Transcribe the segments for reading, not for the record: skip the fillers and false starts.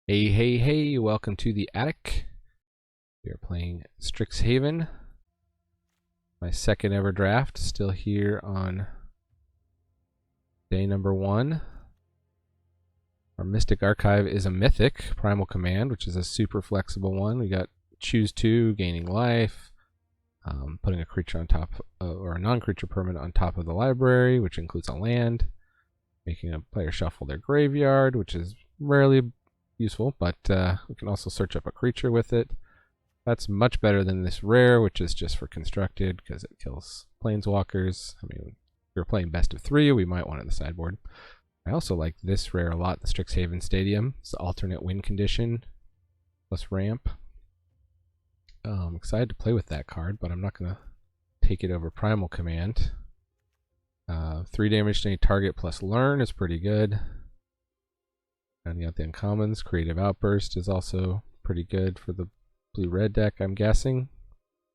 Hey, hey, hey, welcome to the attic. We are playing Strixhaven. My second ever draft, still here on day number 1. Our Mystic Archive is a mythic, Primal Command, which is a super flexible one. We got choose 2, gaining life, putting a creature on top, or a non-creature permanent on top of the library, which includes a land, making a player shuffle their graveyard, which is rarely useful, but we can also search up a creature with it. That's much better than this rare, which is just for constructed because it kills planeswalkers. I mean, if we were playing best of 3, we might want it in the sideboard. I also like this rare a lot, the Strixhaven Stadium. It's the alternate win condition plus ramp. I'm excited to play with that card, but I'm not going to take it over Primal Command. 3 damage to any target plus learn is pretty good. And you got the uncommons. Creative Outburst is also pretty good for the blue-red deck, I'm guessing.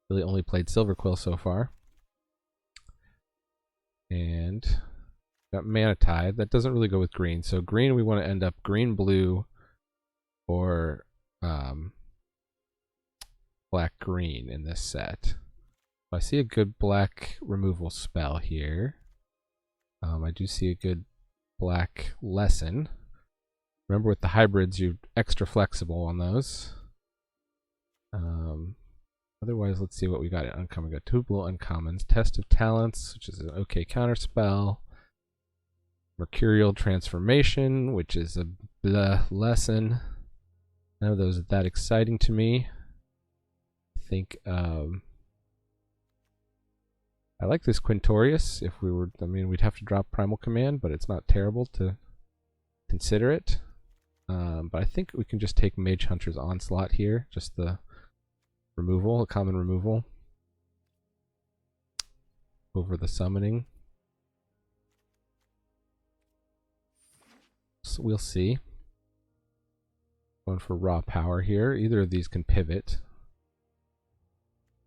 Really only played Silverquill so far. And got Mana Tide. That doesn't really go with green. So green, we want to end up green-blue or black-green in this set. I see a good black removal spell here. I do see a good black lesson. Remember, with the hybrids, you're extra flexible on those. Otherwise, let's see what we got in uncommon. We got 2 blue uncommons. Test of Talents, which is an okay counterspell. Mercurial Transformation, which is a blah lesson. None of those are that exciting to me. I think I like this Quintorius. If we were, I mean, we'd have to drop Primal Command, but it's not terrible to consider it. But I think we can just take Mage Hunter's Onslaught here, just the removal, a common removal, over the summoning. So we'll see. Going for raw power here. Either of these can pivot.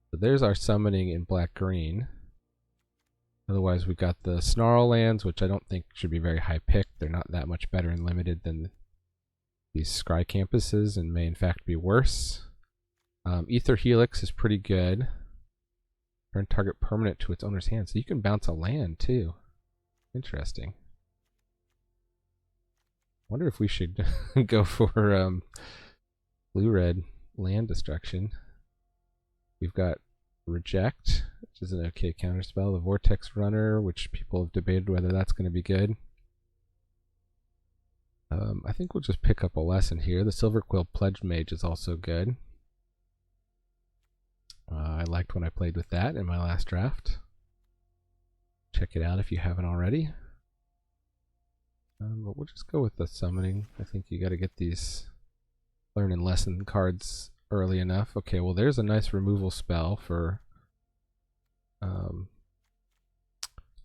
So there's our summoning in black-green. Otherwise, we've got the Snarl lands, which I don't think should be very high pick. They're not that much better and limited than these Scry campuses and may in fact be worse. Ether Helix is pretty good. Turn target permanent to its owner's hand. So you can bounce a land too. Interesting. Wonder if we should go for blue-red land destruction. We've got Reject, which is an okay counterspell. The Vortex Runner, which people have debated whether that's going to be good. I think we'll just pick up a lesson here. The Silverquill Pledged Mage is also good. I liked when I played with that in my last draft. Check it out if you haven't already. But we'll just go with the summoning. I think you got to get these learn and lesson cards early enough. Okay, well there's a nice removal spell for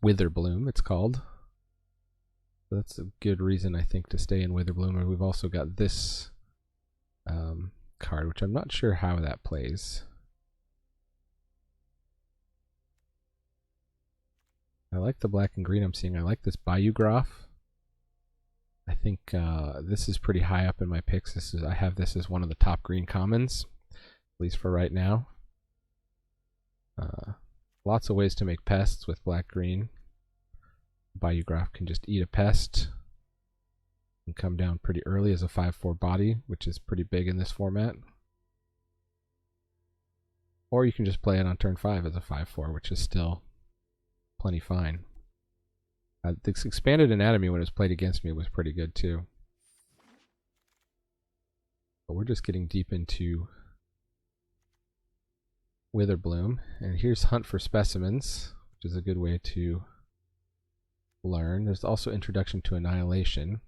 Witherbloom, it's called. So that's a good reason, I think, to stay in Witherbloom. And we've also got this card, which I'm not sure how that plays. I like the black and green I'm seeing. I like this Bayou Graph. I think this is pretty high up in my picks. I have this as one of the top green commons, at least for right now. Lots of ways to make pests with black-green. Bayou Graph can just eat a pest and come down pretty early as a 5/4 body, which is pretty big in this format. Or you can just play it on turn 5 as a 5/4, which is still plenty fine. This Expanded Anatomy, when it was played against me, was pretty good too. But we're just getting deep into Witherbloom. And here's Hunt for Specimens, which is a good way to learn. There's also Introduction to Annihilation.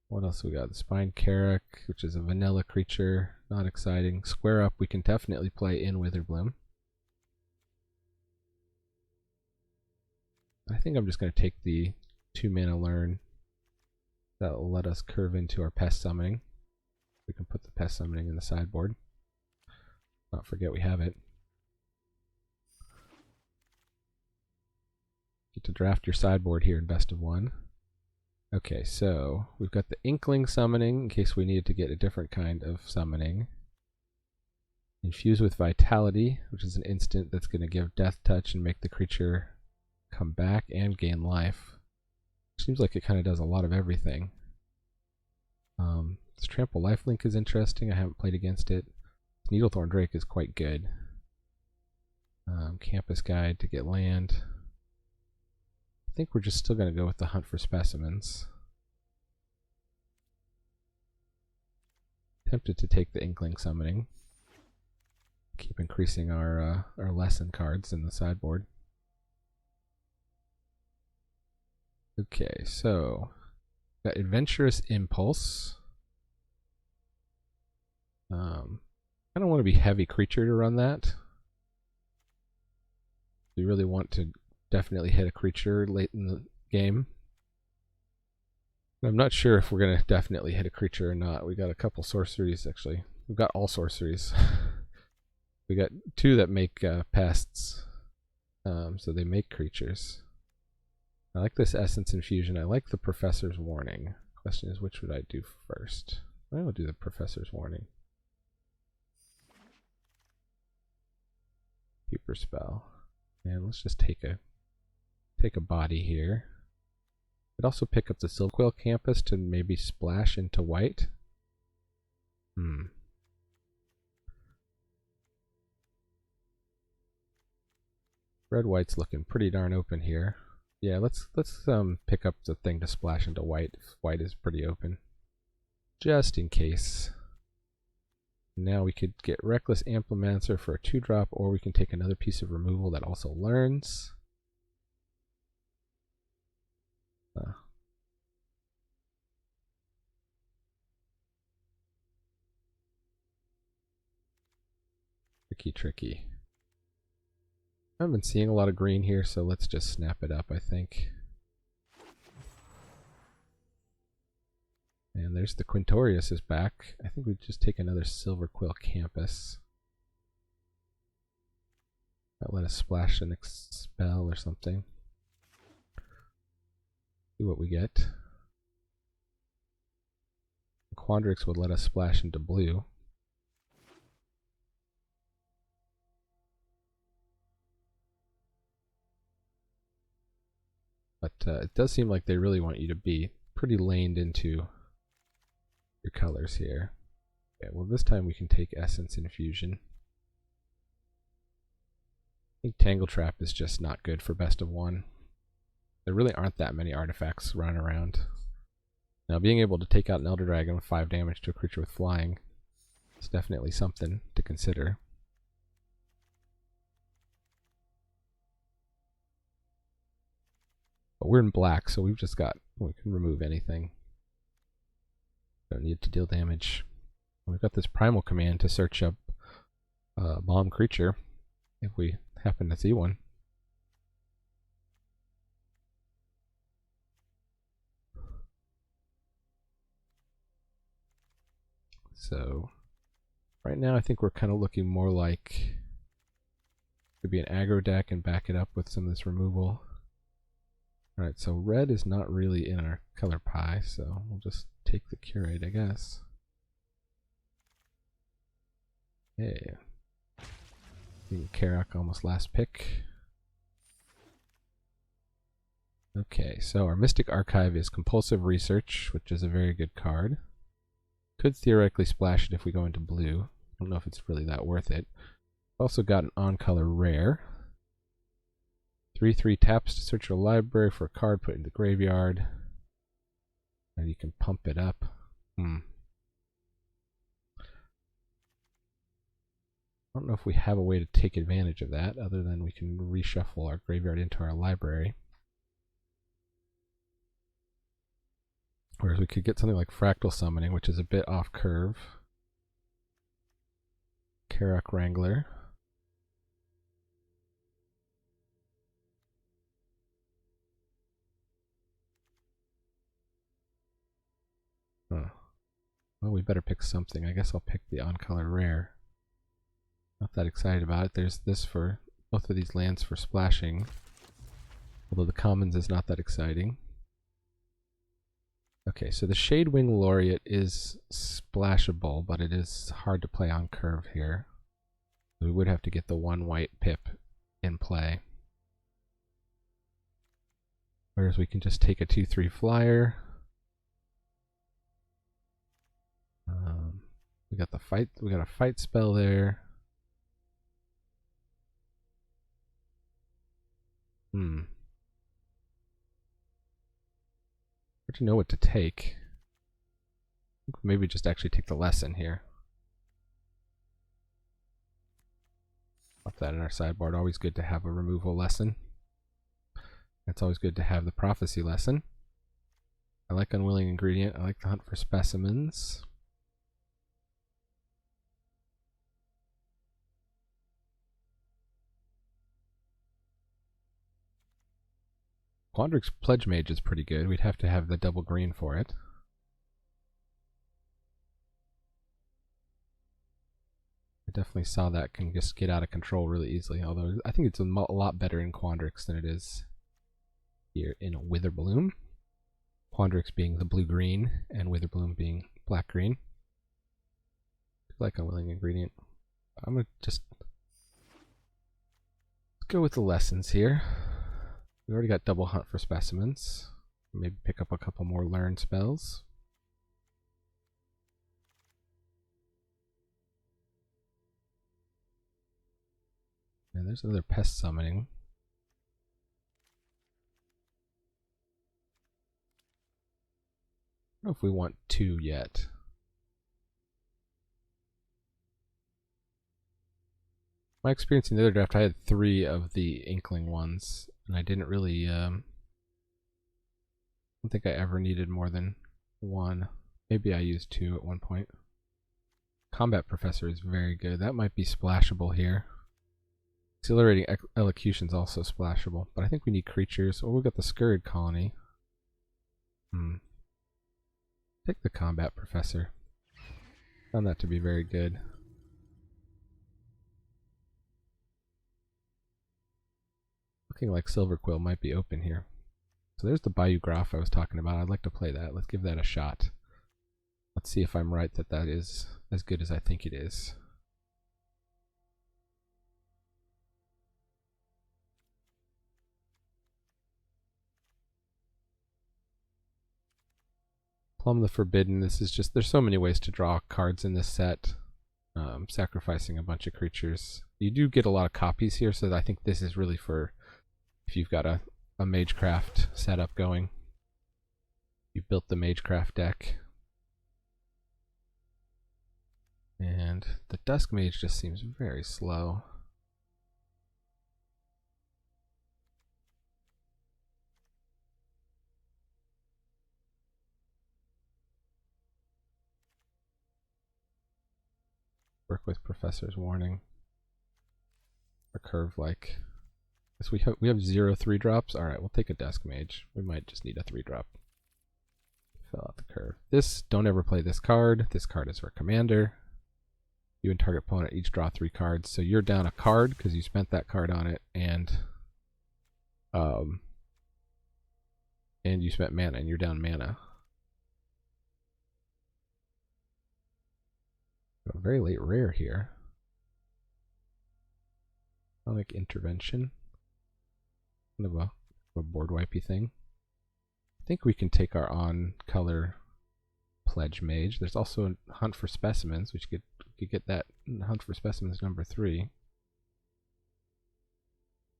What else we got? The Spine Carrack, which is a vanilla creature. Not exciting. Square Up, we can definitely play in Witherbloom. I think I'm just going to take the 2-mana learn. That will let us curve into our pest summoning. We can put the pest summoning in the sideboard. Not forget we have it. Get to draft your sideboard here in best of 1. Okay, so we've got the Inkling summoning in case we needed to get a different kind of summoning. Infuse with Vitality, which is an instant that's going to give Death Touch and make the creature come back and gain life. Seems like it kind of does a lot of everything. This Trample Lifelink is interesting. I haven't played against it. Needlethorn Drake is quite good. Campus Guide to get land. I think we're just still going to go with the Hunt for Specimens. Tempted to take the Inkling summoning. Keep increasing our lesson cards in the sideboard. Okay, so got Adventurous Impulse. I don't want to be heavy creature to run that. We really want to definitely hit a creature late in the game. I'm not sure if we're going to definitely hit a creature or not. We got a couple sorceries, actually. We've got all sorceries. We got two that make pests, so they make creatures. I like this Essence Infusion. I like the Professor's Warning. Question is, which would I do first? I will do the Professor's Warning. Keeper Spell. And let's just take a body here. I'd also pick up the Silverquill Campus to maybe splash into white. Red-white's looking pretty darn open here. Yeah, let's pick up the thing to splash into white. White is pretty open. Just in case. Now we could get Reckless Amplimancer for a 2-drop, or we can take another piece of removal that also learns. Tricky. I haven't been seeing a lot of green here, so let's just snap it up, I think. And there's the Quintorius is back. I think we'd just take another Silverquill Campus. That let us splash an Expel or something. See what we get. Quandrix would let us splash into blue. But it does seem like they really want you to be pretty laned into your colors here. Okay, well this time we can take Essence Infusion. I think Tangle Trap is just not good for best of one. There really aren't that many artifacts running around. Now being able to take out an Elder Dragon with 5 damage to a creature with flying is definitely something to consider. But we're in black, so we've just got, we can remove anything. Don't need to deal damage. We've got this Primal Command to search up a bomb creature if we happen to see one. So right now I think we're kind of looking more like could be an aggro deck and back it up with some of this removal. Alright, so red is not really in our color pie, so we'll just take the Curate, I guess. Hey. Karak almost last pick. Okay, so our Mystic Archive is Compulsive Research, which is a very good card. Could theoretically splash it if we go into blue. I don't know if it's really that worth it. Also got an on-color rare. 3/3 taps to search your library for a card, put it in the graveyard. And you can pump it up. I don't know if we have a way to take advantage of that, other than we can reshuffle our graveyard into our library. Whereas we could get something like Fractal Summoning, which is a bit off curve. Karak Wrangler. Well, we better pick something. I guess I'll pick the on-color rare. Not that excited about it. There's this for both of these lands for splashing. Although the commons is not that exciting. Okay, so the Shadewing Laureate is splashable, but it is hard to play on curve here. We would have to get the 1 white pip in play. Whereas we can just take a 2/3 flyer. We got the fight. We got a fight spell there. Hard to know what to take. I think maybe just actually take the lesson here. Pop that in our sideboard. Always good to have a removal lesson. It's always good to have the prophecy lesson. I like unwilling ingredient. I like the hunt for specimens. Quandrix Pledge Mage is pretty good. We'd have to have the double green for it. I definitely saw that can just get out of control really easily, although I think it's a lot better in Quandrix than it is here in Witherbloom. Quandrix being the blue-green and Witherbloom being black-green. Like unwilling ingredient. I'm going to just go with the lessons here. We already got double hunt for specimens. Maybe pick up a couple more learn spells. And there's another pest summoning. I don't know if we want 2 yet. My experience in the other draft, I had 3 of the Inkling ones, and I didn't really, I don't think I ever needed more than 1. Maybe I used 2 at one point. Combat Professor is very good. That might be splashable here. Exhilarating Elocution is also splashable, but I think we need creatures. Oh, we've got the Scurrid Colony. Take the Combat Professor. Found that to be very good. Looking like Silverquill might be open here. So there's the Bayou Graph I was talking about. I'd like to play that. Let's give that a shot. Let's see if I'm right that that is as good as I think it is. Plumb the Forbidden. This is just, there's so many ways to draw cards in this set. Sacrificing a bunch of creatures. You do get a lot of copies here, so I think this is really for if you've got a Magecraft setup going. You built the Magecraft deck. And the Dusk Mage just seems very slow. Work with Professor's Warning. Or curve like. Guess we have 0 3-drops. Alright, we'll take a Dusk Mage. We might just need a 3-drop. Fill out the curve. This, don't ever play this card. This card is for Commander. You and target opponent each draw 3 cards. So you're down a card because you spent that card on it, and you spent mana, and you're down mana. A very late rare here. Sonic Intervention. Kind of a board wipey thing. I think we can take our on-color Pledge Mage. There's also a Hunt for Specimens, which could get that Hunt for Specimens number 3.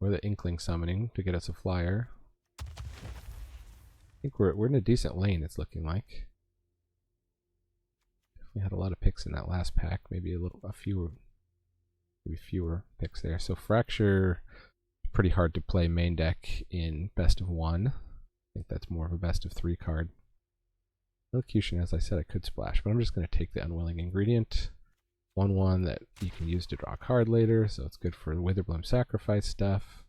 Or the Inkling Summoning to get us a flyer. I think we're in a decent lane, it's looking like. We had a lot of picks in that last pack, maybe fewer picks there. So Fracture, pretty hard to play main deck in best of 1. I think that's more of a best of 3 card. Elocution, as I said, I could splash, but I'm just going to take the Unwilling Ingredient. 1/1 that you can use to draw a card later, so it's good for the Witherbloom Sacrifice stuff.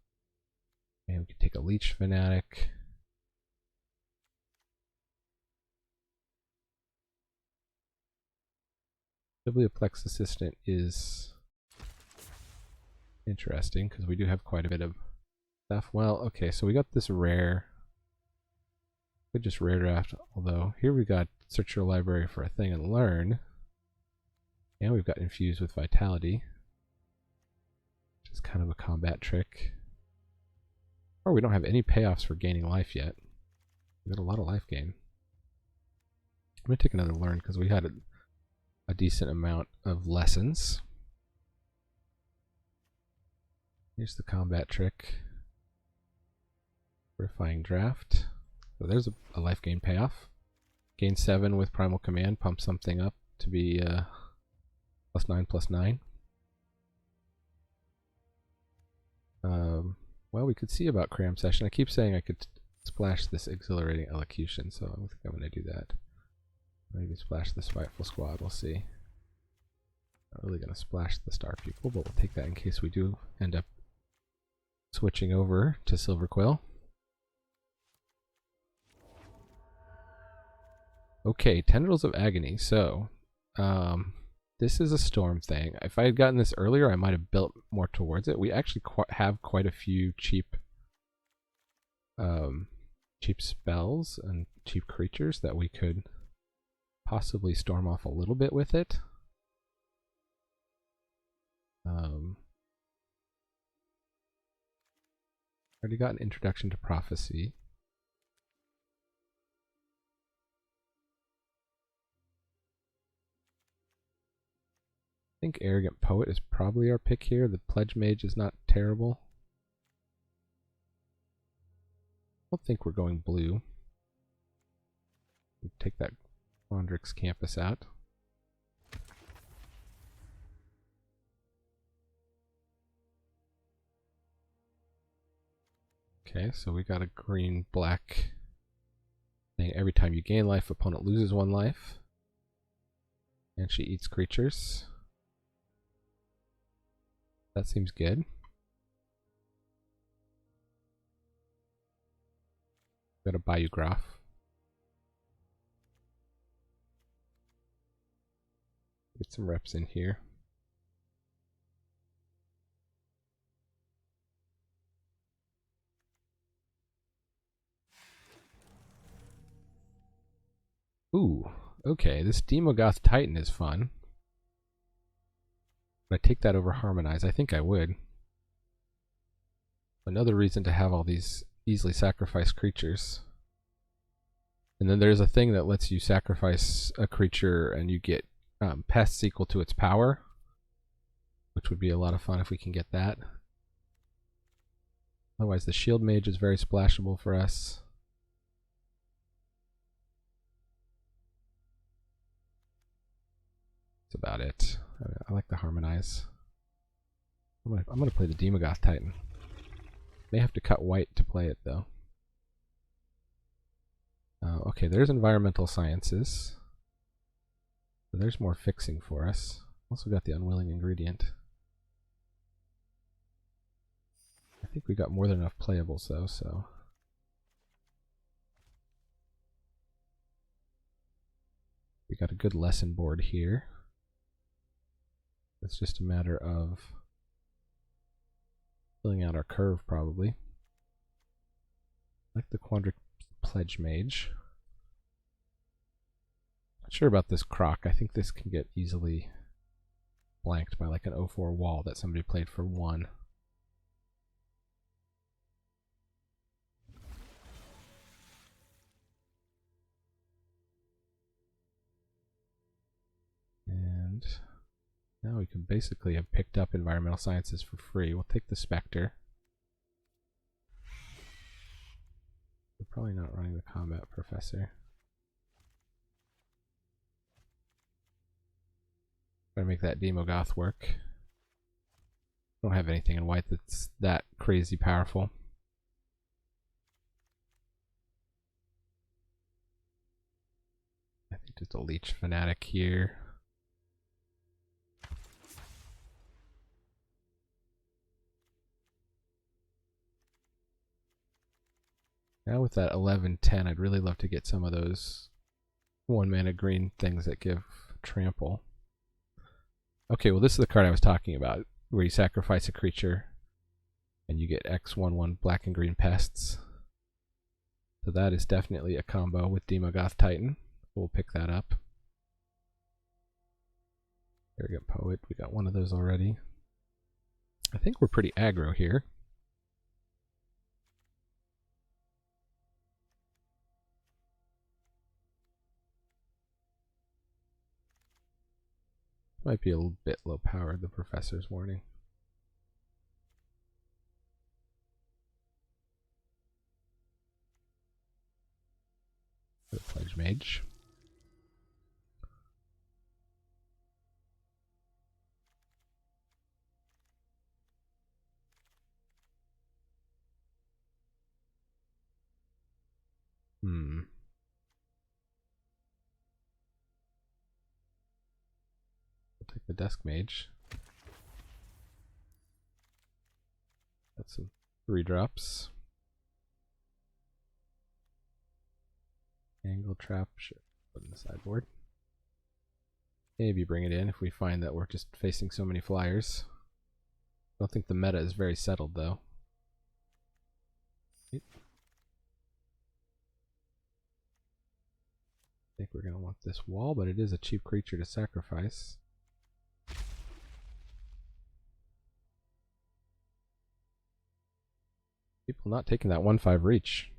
And we can take a Leech Fanatic. Biblioplex Assistant is interesting because we do have quite a bit of stuff. Well, okay, so we got this rare. Could just rare draft, although here we've got search your library for a thing and learn. And we've got infused with vitality, which is kind of a combat trick. Or we don't have any payoffs for gaining life yet. We've got a lot of life gain. I'm going to take another learn because we had a decent amount of lessons. Here's the combat trick. Purifying draft. So there's a life gain payoff. Gain 7 with primal command, pump something up to be +9/+9. Well, we could see about Cram Session. I keep saying I could splash this exhilarating elocution, so I think I'm going to do that. Maybe splash the Spiteful Squad, we'll see. Not really going to splash the Star Pupil, but we'll take that in case we do end up switching over to Silverquill. Okay, Tendrils of Agony. So, this is a storm thing. If I had gotten this earlier, I might have built more towards it. We actually have quite a few cheap spells and cheap creatures that we could possibly storm off a little bit with it. Already got an Introduction to Prophecy. I think Arrogant Poet is probably our pick here. The Pledge Mage is not terrible. I don't think we're going blue. We'll take that Quandrix Campus out. Okay, so we got a green-black thing. Every time you gain life, opponent loses 1 life. And she eats creatures. That seems good. Got a Bayou Graph. Get some reps in here. Ooh, okay, this Daemogoth Titan is fun. Would I take that over Harmonize? I think I would. Another reason to have all these easily sacrificed creatures. And then there's a thing that lets you sacrifice a creature and you get pests equal to its power, which would be a lot of fun if we can get that. Otherwise, the Shield Mage is very splashable for us. That's about it. I like the Harmonize. I'm gonna play the Daemogoth Titan. May have to cut white to play it though. Okay, there's Environmental Sciences. So there's more fixing for us. Also got the Unwilling Ingredient. I think we got more than enough playables though, so. We got a good lesson board here. It's just a matter of filling out our curve, probably. I like the Quandrix Pledge Mage. Not sure about this Croc. I think this can get easily blanked by like an 0/4 wall that somebody played for 1. And now we can basically have picked up Environmental Sciences for free. We'll take the Spectre. We're probably not running the Combat Professor. Gotta make that Daemogoth work. Don't have anything in white that's that crazy powerful. I think just a Leech Fanatic here. Now with that 11/10, I'd really love to get some of those 1-mana green things that give trample. Okay, well this is the card I was talking about, where you sacrifice a creature and you get X 1/1 black and green pests. So that is definitely a combo with Daemogoth Titan. We'll pick that up. Arrogant Poet, we got one of those already. I think we're pretty aggro here. Might be a little bit low powered, the Professor's Warning. The Pledge Mage. We'll take the Dusk Mage. That's some 3-drops. Angle Trap, sure. Put in the sideboard. Maybe bring it in if we find that we're just facing so many flyers. I don't think the meta is very settled though. I think we're going to want this wall, but it is a cheap creature to sacrifice. People not taking that 1/5 reach.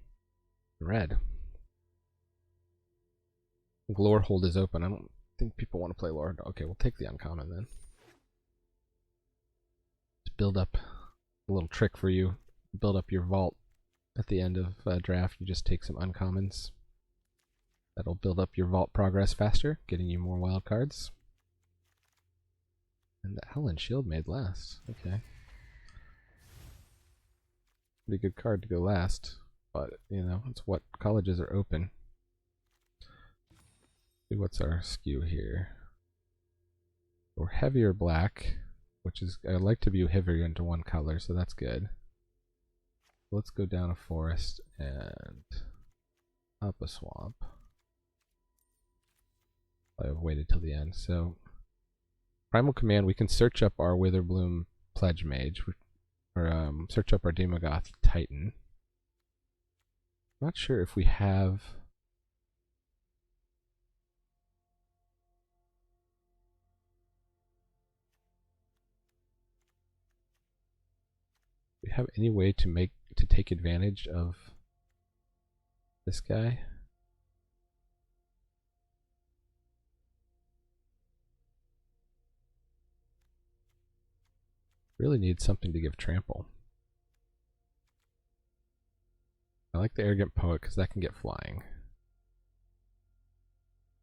Red. Lore Hold is open. I don't think people want to play Lore. Okay, we'll take the uncommon then. Just build up a little trick for you. Build up your vault at the end of draft. You just take some uncommons. That'll build up your vault progress faster, getting you more wild cards. And the Helen Shield made last. Okay. Pretty good card to go last, but you know, it's what colleges are open. See what's our skew here. We're heavier black, which is, I like to view heavier into one color, so that's good. Let's go down a forest and up a swamp. I've waited till the end. So, Primal Command, we can search up our Witherbloom Pledge Mage, or search up our Daemogoth Titan. Not sure if we have. We have any way to take advantage of this guy? Really need something to give trample. I like the Arrogant Poet because that can get flying.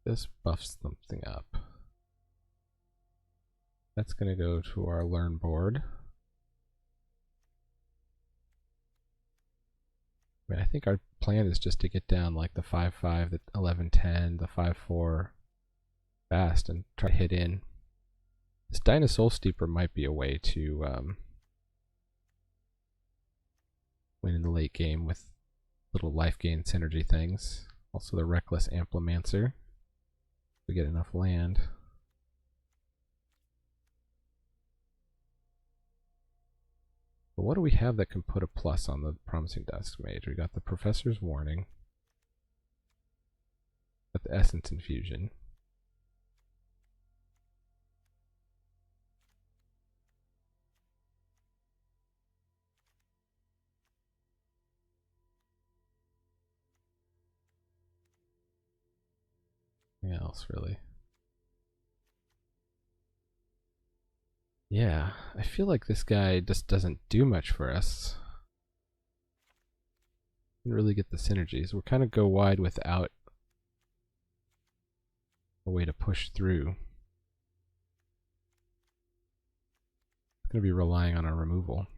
This buffs something up. That's going to go to our learn board. I mean, I think our plan is just to get down like the 5/5, the 11/10, the 5/4 fast and try to hit in. This Dinosaur Steeper might be a way to win in the late game with little life gain synergy things. Also the Reckless Amplimancer. We get enough land. But what do we have that can put a plus on the Promising Dusk Mage? We got the Professor's Warning. Got the Essence Infusion. Anything else really? Yeah, I feel like this guy just doesn't do much for us. Didn't really get the synergies. We're kind of go wide without a way to push through. It's going to be relying on our removal.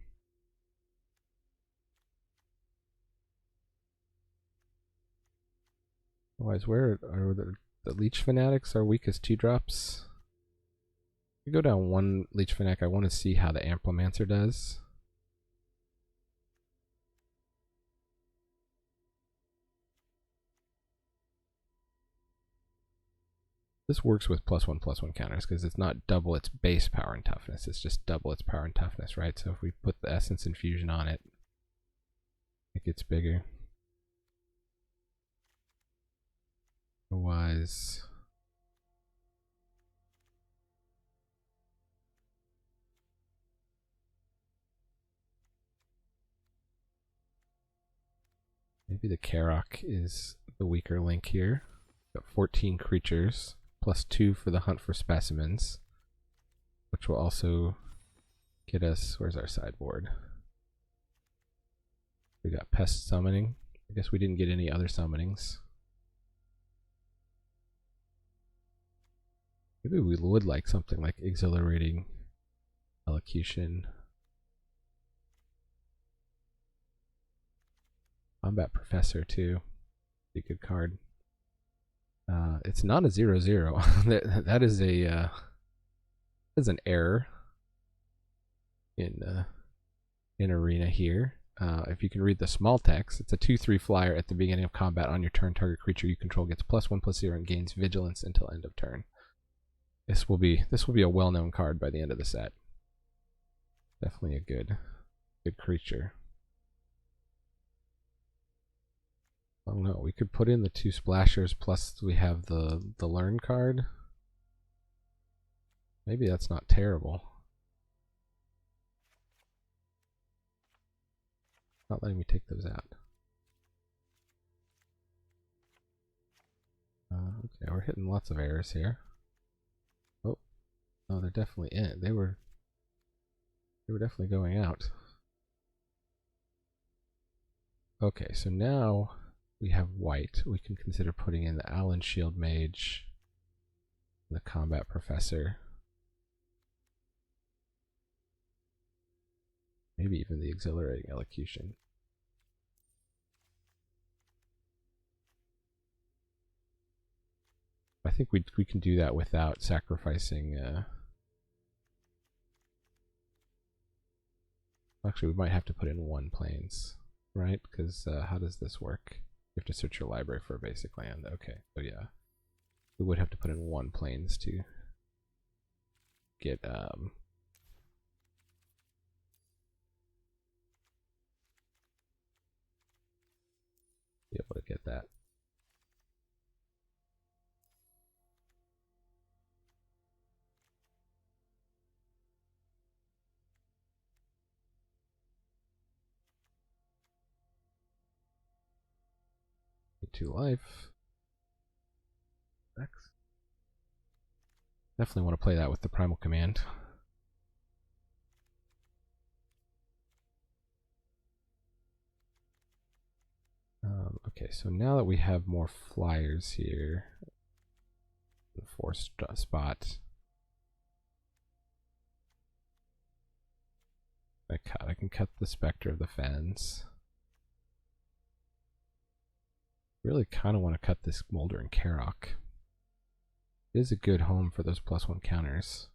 Otherwise, where are the Leech Fanatics? Our weakest 2-drops. We go down one Leech Fanatic. I want to see how the Amplimancer does. This works with +1/+1 counters because it's not double its base power and toughness. It's just double its power and toughness, right? So if we put the Essence Infusion on it, it gets bigger. wise. Maybe the Karok is the weaker link here. Got 14 creatures, plus 2 for the hunt for specimens, which will also get us, where's our sideboard? We got pest summoning. I guess we didn't get any other summonings. Maybe we would like something like exhilarating elocution. Combat Professor too. Be a good card. It's not a 0/0. that is a is an error in Arena here. If you can read the small text, it's a 2/3 flyer at the beginning of combat. On your turn, target creature you control gets +1/+0 and gains vigilance until end of turn. This will be a well-known card by the end of the set. Definitely a good creature. I don't know. We could put in the 2 splashers plus we have the learn card. Maybe that's not terrible. Not letting me take those out. Okay, we're hitting lots of errors here. Oh, no, they're definitely in. They were definitely going out. Okay, so now we have white. We can consider putting in the Allen Shield Mage, and the Combat Professor, maybe even the Exhilarating Elocution. I think we can do that without sacrificing. Actually, we might have to put in 1 plains, right? Because how does this work? You have to search your library for a basic land. Okay, so yeah, we would have to put in 1 plains to get be able to get that. Get 2 life. X. Definitely want to play that with the Primal Command. Okay, so now that we have more flyers here, the 4 spot, I can cut the Spectre of the Fens. Really kind of want to cut this Moldering Karok. It is a good home for those +1 counters.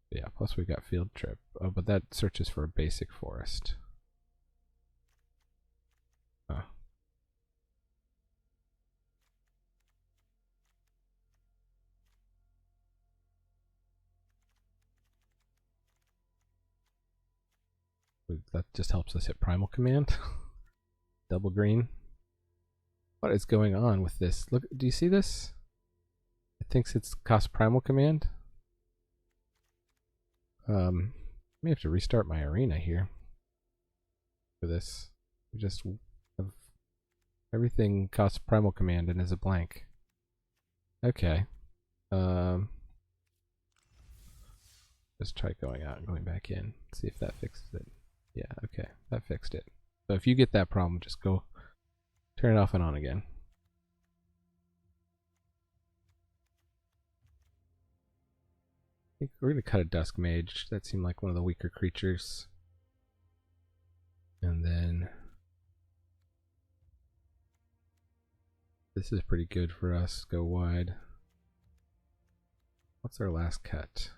Yeah, plus we got Field Trip. Oh, but that searches for a basic forest. Oh. That just helps us hit Primal Command. Double green. What is going on with this? Look, do you see this? It thinks it's cost Primal Command. May have to restart my arena here for this. We just have everything costs Primal Command and is a blank. Okay. Just try going out and going back in. See if that fixes it. Yeah, okay, that fixed it. So if you get that problem, just go turn it off and on again. I think we're going to cut a Dusk Mage. That seemed like one of the weaker creatures. And then this is pretty good for us. Go wide. What's our last cut?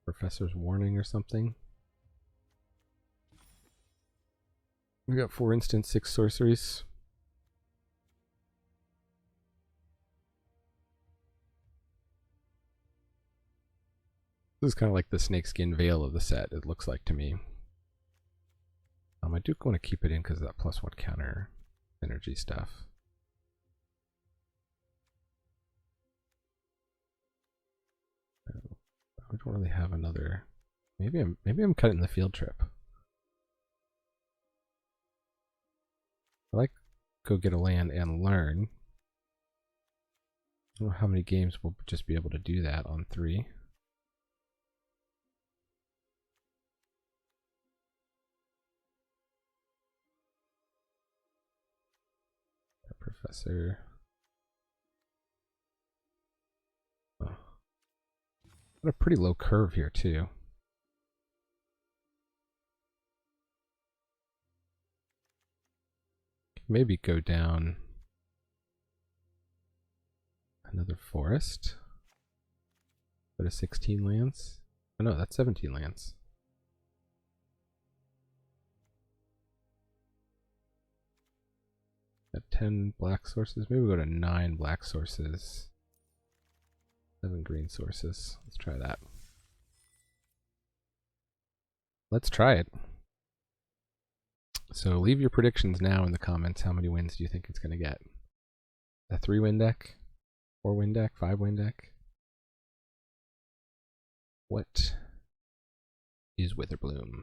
Professor's Warning or something? We got 4 instants, 6 sorceries. This is kind of like the snakeskin veil of the set, it looks like to me. I do want to keep it in because of that +1 counter energy stuff. I don't really have another. Maybe I'm cutting the field trip. I like go get a land and learn. I don't know how many games we'll just be able to do that on 3. Professor. Oh. Got a pretty low curve here too. Maybe go down another forest. Go to 16 lands. Oh no, that's 17 lands. Got 10 black sources. Maybe we'll go to 9 black sources. 7 green sources. Let's try that. Let's try it. So leave your predictions now in the comments. How many wins do you think it's going to get? A 3-win deck? 4-win deck? 5-win deck? What is Witherbloom?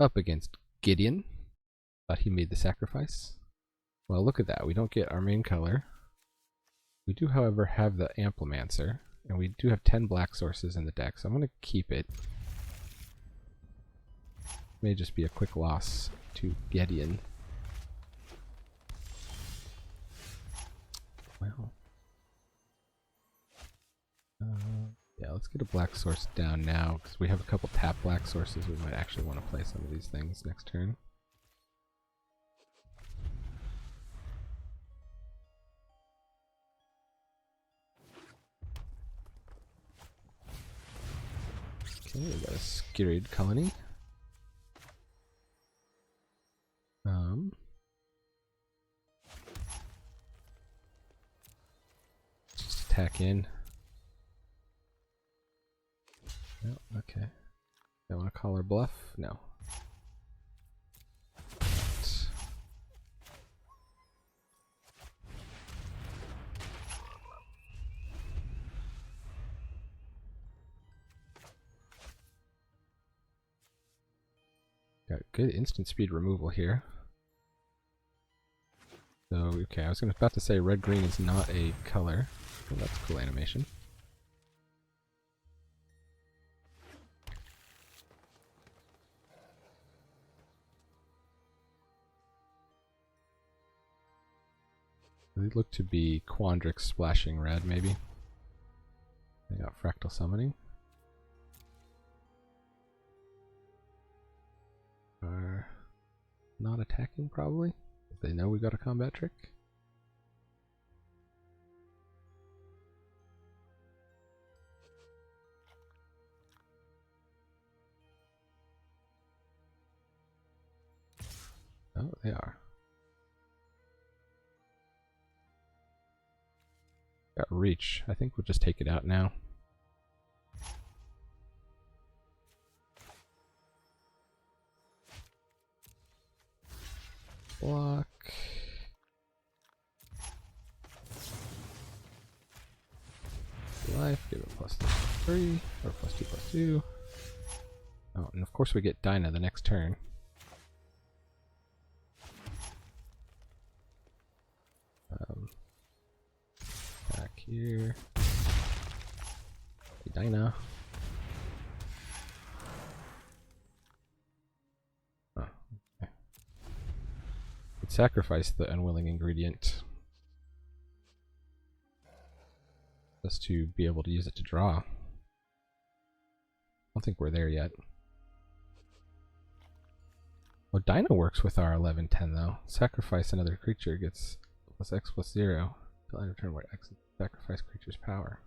Up against Gideon. Thought he made the sacrifice. Well, look at that. We don't get our main color. We do, however, have the Amplimancer. And we do have 10 black sources in the deck, so I'm going to keep it. May just be a quick loss to Gideon. Well. Yeah, let's get a black source down now, because we have a couple tap black sources. We might actually want to play some of these things next turn. Okay, we got a Skirrid Colony. Just attack in. No, okay. I want to call her bluff? No. Got good instant speed removal here. So, okay, I was about to say red-green is not a color. Well, that's cool animation. They look to be Quandrix splashing red, maybe. They got Fractal Summoning. Are not attacking, probably. They know we got a combat trick. Oh, they are. Got reach. I think we'll just take it out now. Block. Life, give it +3, or +2/+2. Oh, and of course we get Dinah the next turn. Back here. Dinah. Oh, okay. Let's sacrifice the unwilling ingredient. Just to be able to use it to draw. I don't think we're there yet. Well, Dinah works with our 11/10 though. Sacrifice another creature gets +X/+0 till end of turn where X sacrifice creature's power.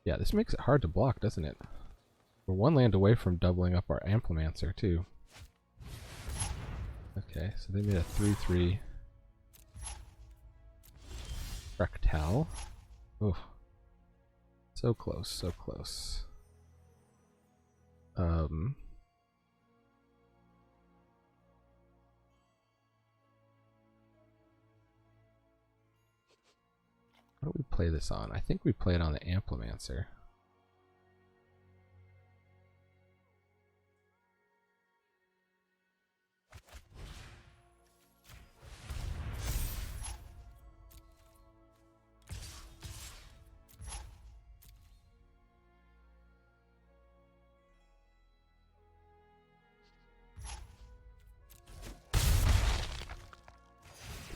Yeah, this makes it hard to block, doesn't it? We're one land away from doubling up our Amplimancer, too. Okay, so they made a 3/3 Rectal. Oh, so close, so close. How do we play this on? I think we play it on the Amplimancer.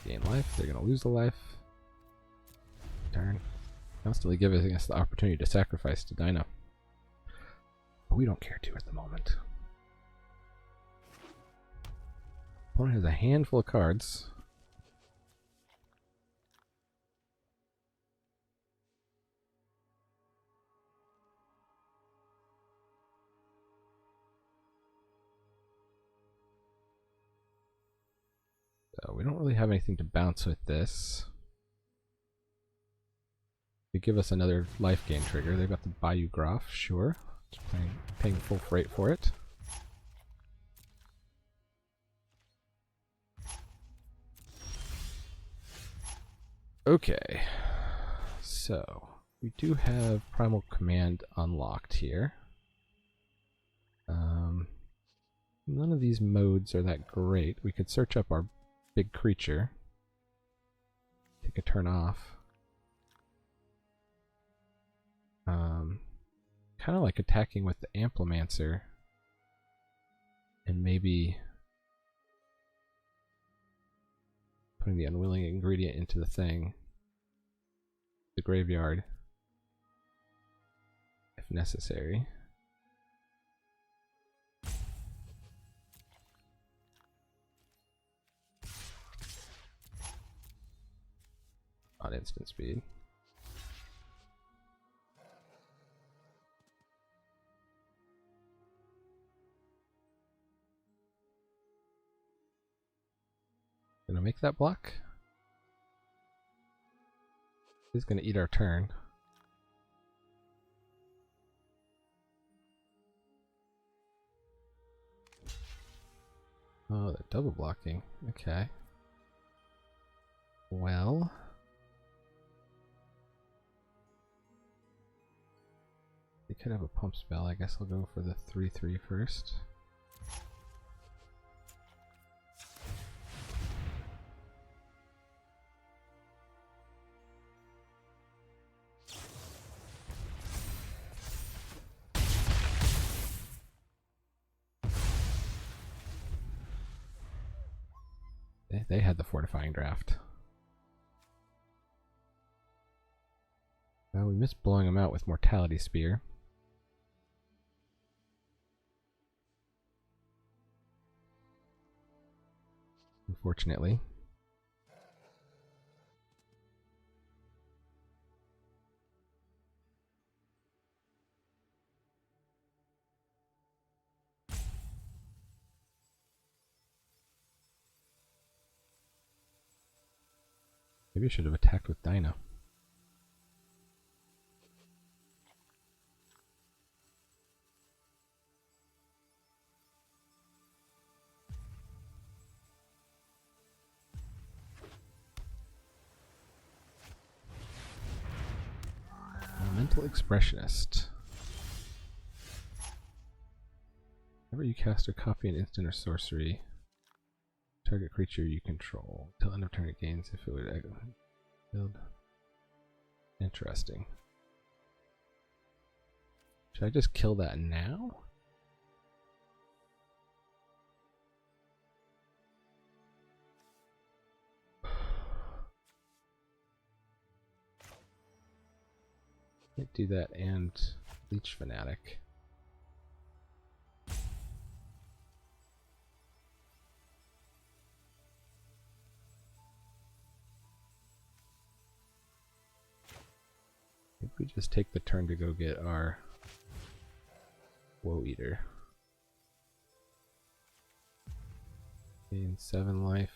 Gain life, they're going to lose the life. Turn. Constantly giving us the opportunity to sacrifice to Dino. But we don't care to at the moment. Opponent has a handful of cards. So we don't really have anything to bounce with this. They give us another life gain trigger. They've got the Bayou Graph, sure. Just paying full freight for it. Okay, so we do have Primal Command unlocked here. None of these modes are that great. We could search up our big creature. Take a turn off. Kind of like attacking with the Amplimancer. And maybe putting the unwilling ingredient into the thing. The graveyard. If necessary. On instant speed. Gonna make that block. He's gonna eat our turn. Oh, they're double blocking. Okay. Well. They could have a pump spell. I guess I'll go for the 3/3 first. They had the fortifying draft. Well, we missed blowing them out with Mortality Spear. Unfortunately. Maybe I should have attacked with Dino. Mental Expressionist. Whenever you cast or copy an instant or sorcery, target creature you control. Till end of turn it gains if it would build. Interesting. Should I just kill that now? Can't do that and Leech Fanatic. Maybe we just take the turn to go get our Woe Eater. Gain 7 life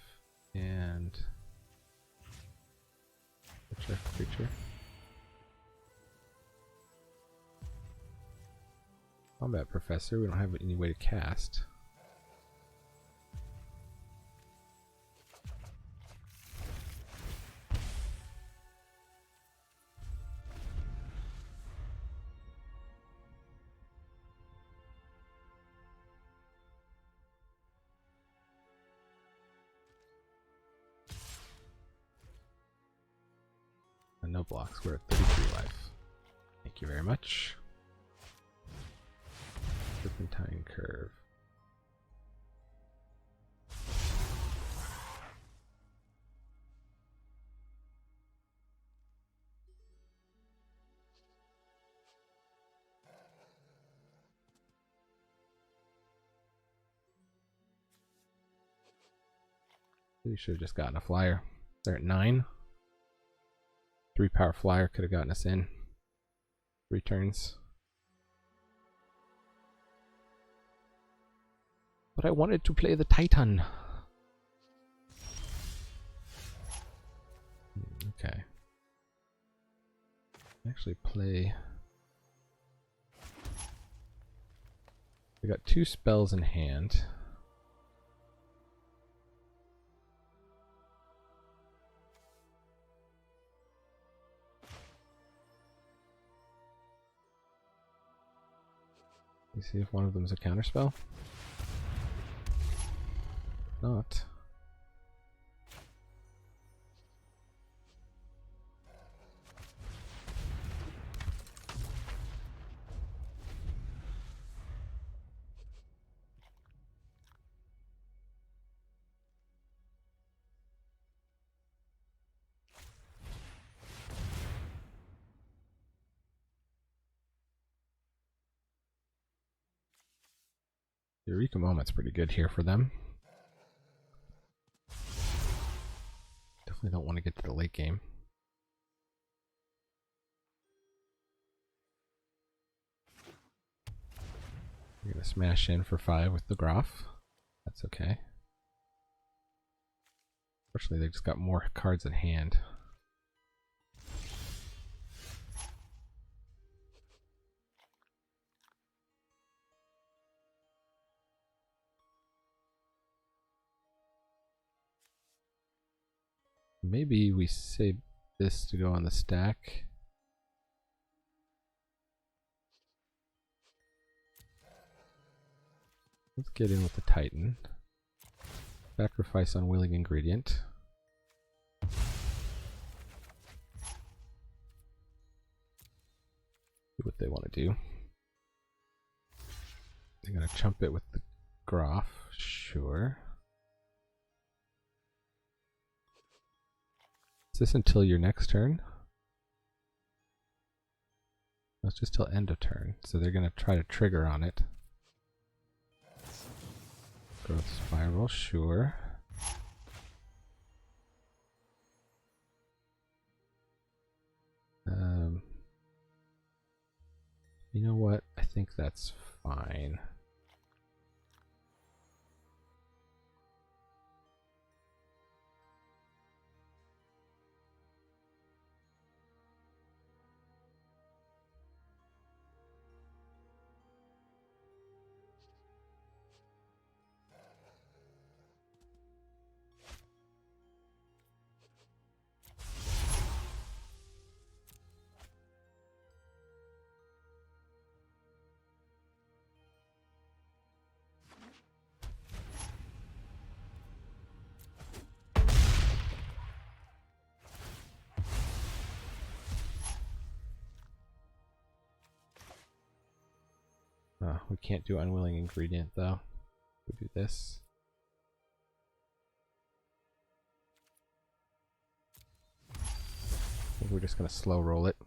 and which our creature. Combat Professor, we don't have any way to cast. And no blocks, we're at 33 life. Thank you very much. Serpentine Curve. We should have just gotten a flyer. They're at 9. 3-power flyer could have gotten us in. 3 turns. But I wanted to play the Titan. Okay. Actually play... We got 2 spells in hand. Let's see if one of them is a counterspell. Not. Eureka Moment's pretty good here for them. Definitely don't want to get to the late game. We're going to smash in for 5 with the Groff. That's okay. Fortunately, they just got more cards in hand. Maybe we save this to go on the stack. Let's get in with the Titan. Sacrifice Unwilling Ingredient. See what they want to do. They're going to chump it with the Groff. Sure. Is this until your next turn? No, it's just till end of turn. So they're going to try to trigger on it. Growth Spiral, sure. You know what? I think that's fine. We can't do Unwilling Ingredient though. We do this. We're just gonna slow roll it.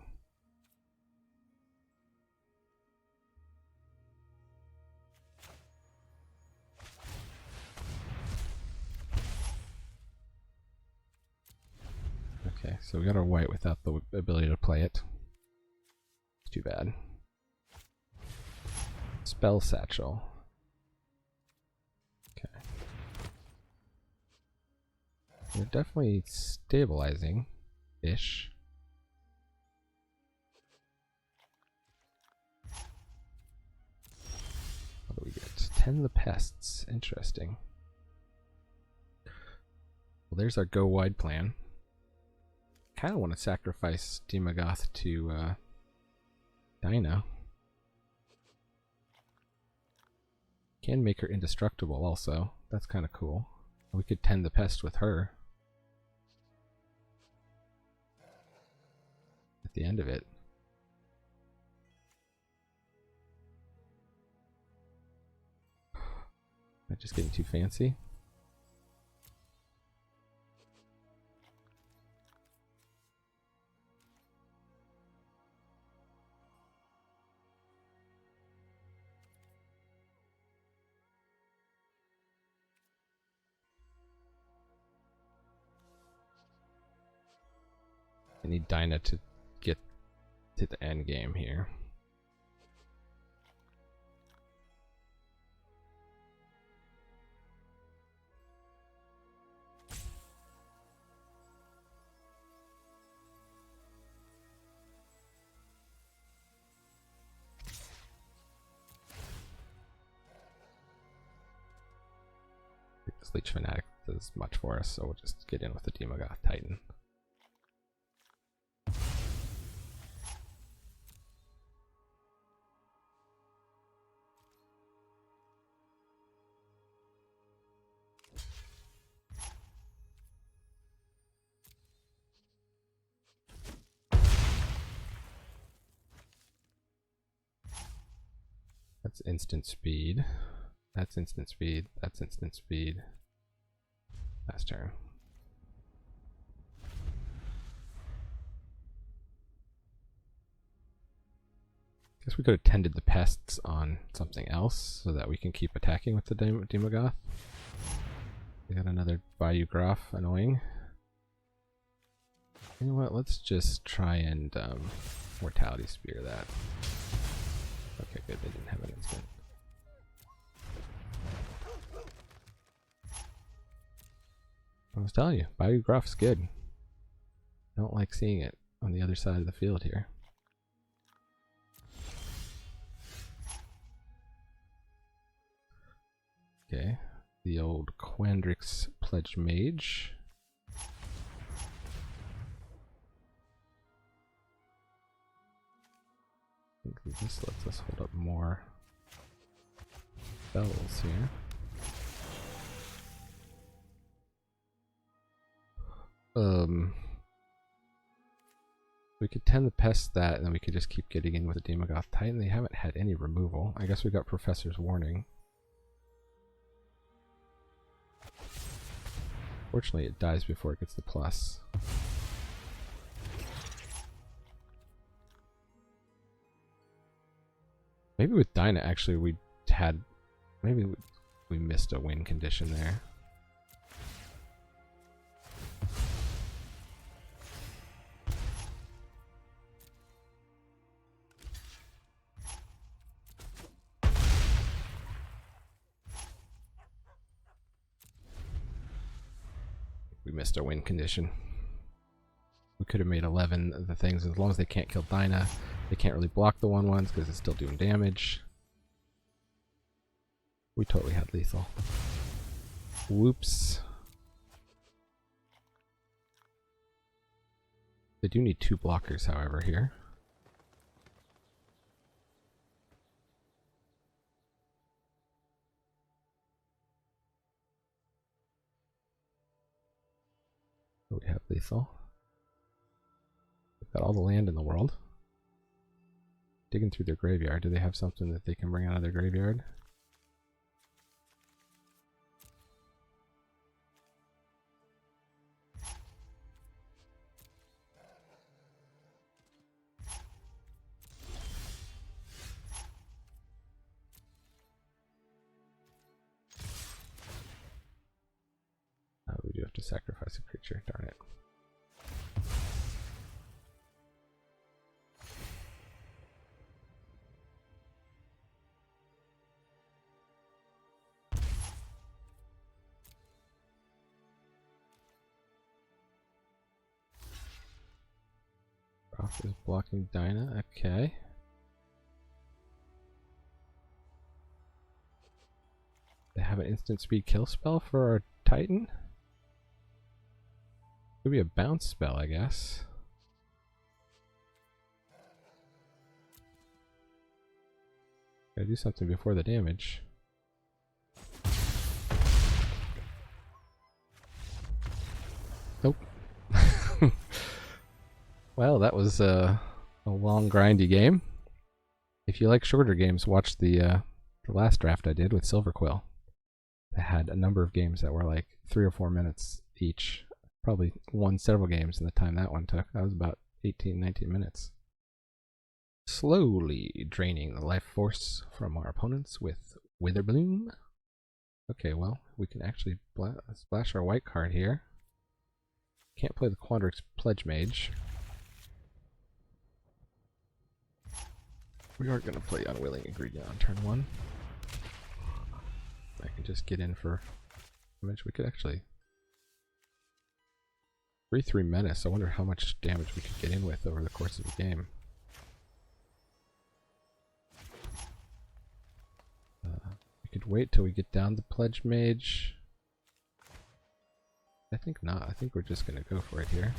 Okay, so we got our white without the ability to play it. It's too bad. Spell Satchel. Okay. They're definitely stabilizing-ish. What do we get? Tend the Pests. Interesting. Well, there's our go wide plan. Kind of want to sacrifice Daemogoth to Dinah. Can make her indestructible also. That's kind of cool. We could tend the pest with her at the end of it. Am I just getting too fancy? I need Dinah to get to the end game here. This Leech Fanatic does much for us, so we'll just get in with the Daemogoth Titan. That's instant speed. That's instant speed. That's instant speed. Last turn. Guess we could have tended the pests on something else so that we can keep attacking with the Daemogoth. We got another Bayou Graf, annoying. You know what? Let's just try and Mortality Spear that. Okay, good. They didn't have an instant. I was telling you, Bayou Graf's good. I don't like seeing it on the other side of the field here. Okay, the old Quandrix Pledged Mage. I think this lets us hold up more spells here. We could tend the pest that, and then we could just keep getting in with the Daemogoth Titan. They haven't had any removal. I guess we got Professor's Warning. Fortunately, it dies before it gets the plus. Maybe with Dinah, actually, we had... Maybe we missed a win condition there. We missed our win condition. We could have made 11 of the things. As long as they can't kill Dinah, they can't really block the 1/1s because it's still doing damage. We totally had lethal. Whoops. They do need 2 blockers, however, here. We have lethal. We've got all the land in the world. Digging through their graveyard. Do they have something that they can bring out of their graveyard? We do have to sacrifice a creature, darn it. is blocking Dinah. Okay. They have an instant speed kill spell for our Titan? Could be a bounce spell, I guess. Gotta do something before the damage. Nope. Well, that was a long, grindy game. If you like shorter games, watch the last draft I did with Silverquill. That had a number of games that were like 3 or 4 minutes each. Probably won several games in the time that one took. That was about 18, 19 minutes. Slowly draining the life force from our opponents with Witherbloom. Okay, well, we can actually splash our white card here. Can't play the Quandrix Pledge Mage. We are going to play Unwilling Ingredient on turn 1. I can just get in for damage. We could actually 3/3 Menace. I wonder how much damage we could get in with over the course of the game. We could wait till we get down the Pledge Mage. I think not. I think we're just going to go for it here.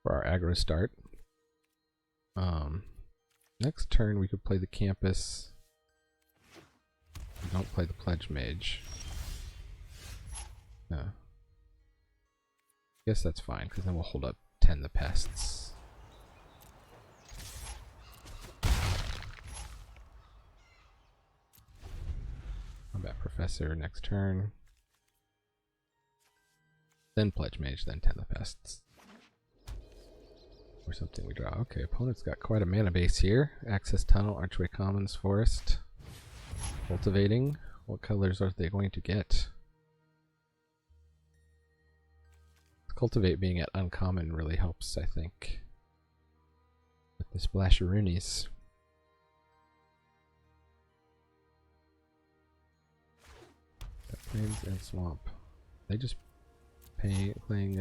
For our aggro start. Next turn we could play the Campus. We don't play the Pledge Mage. No. Guess that's fine, because then we'll hold up 10 the Pests. Combat Professor next turn. Then Pledge Mage, then 10 the Pests. Or something we draw. Okay, opponent's got quite a mana base here. Access Tunnel, Archway Commons, Forest. Cultivating. What colors are they going to get? Cultivate being at uncommon really helps, I think. With the Splasheroonies. Plains and Swamp. They just playing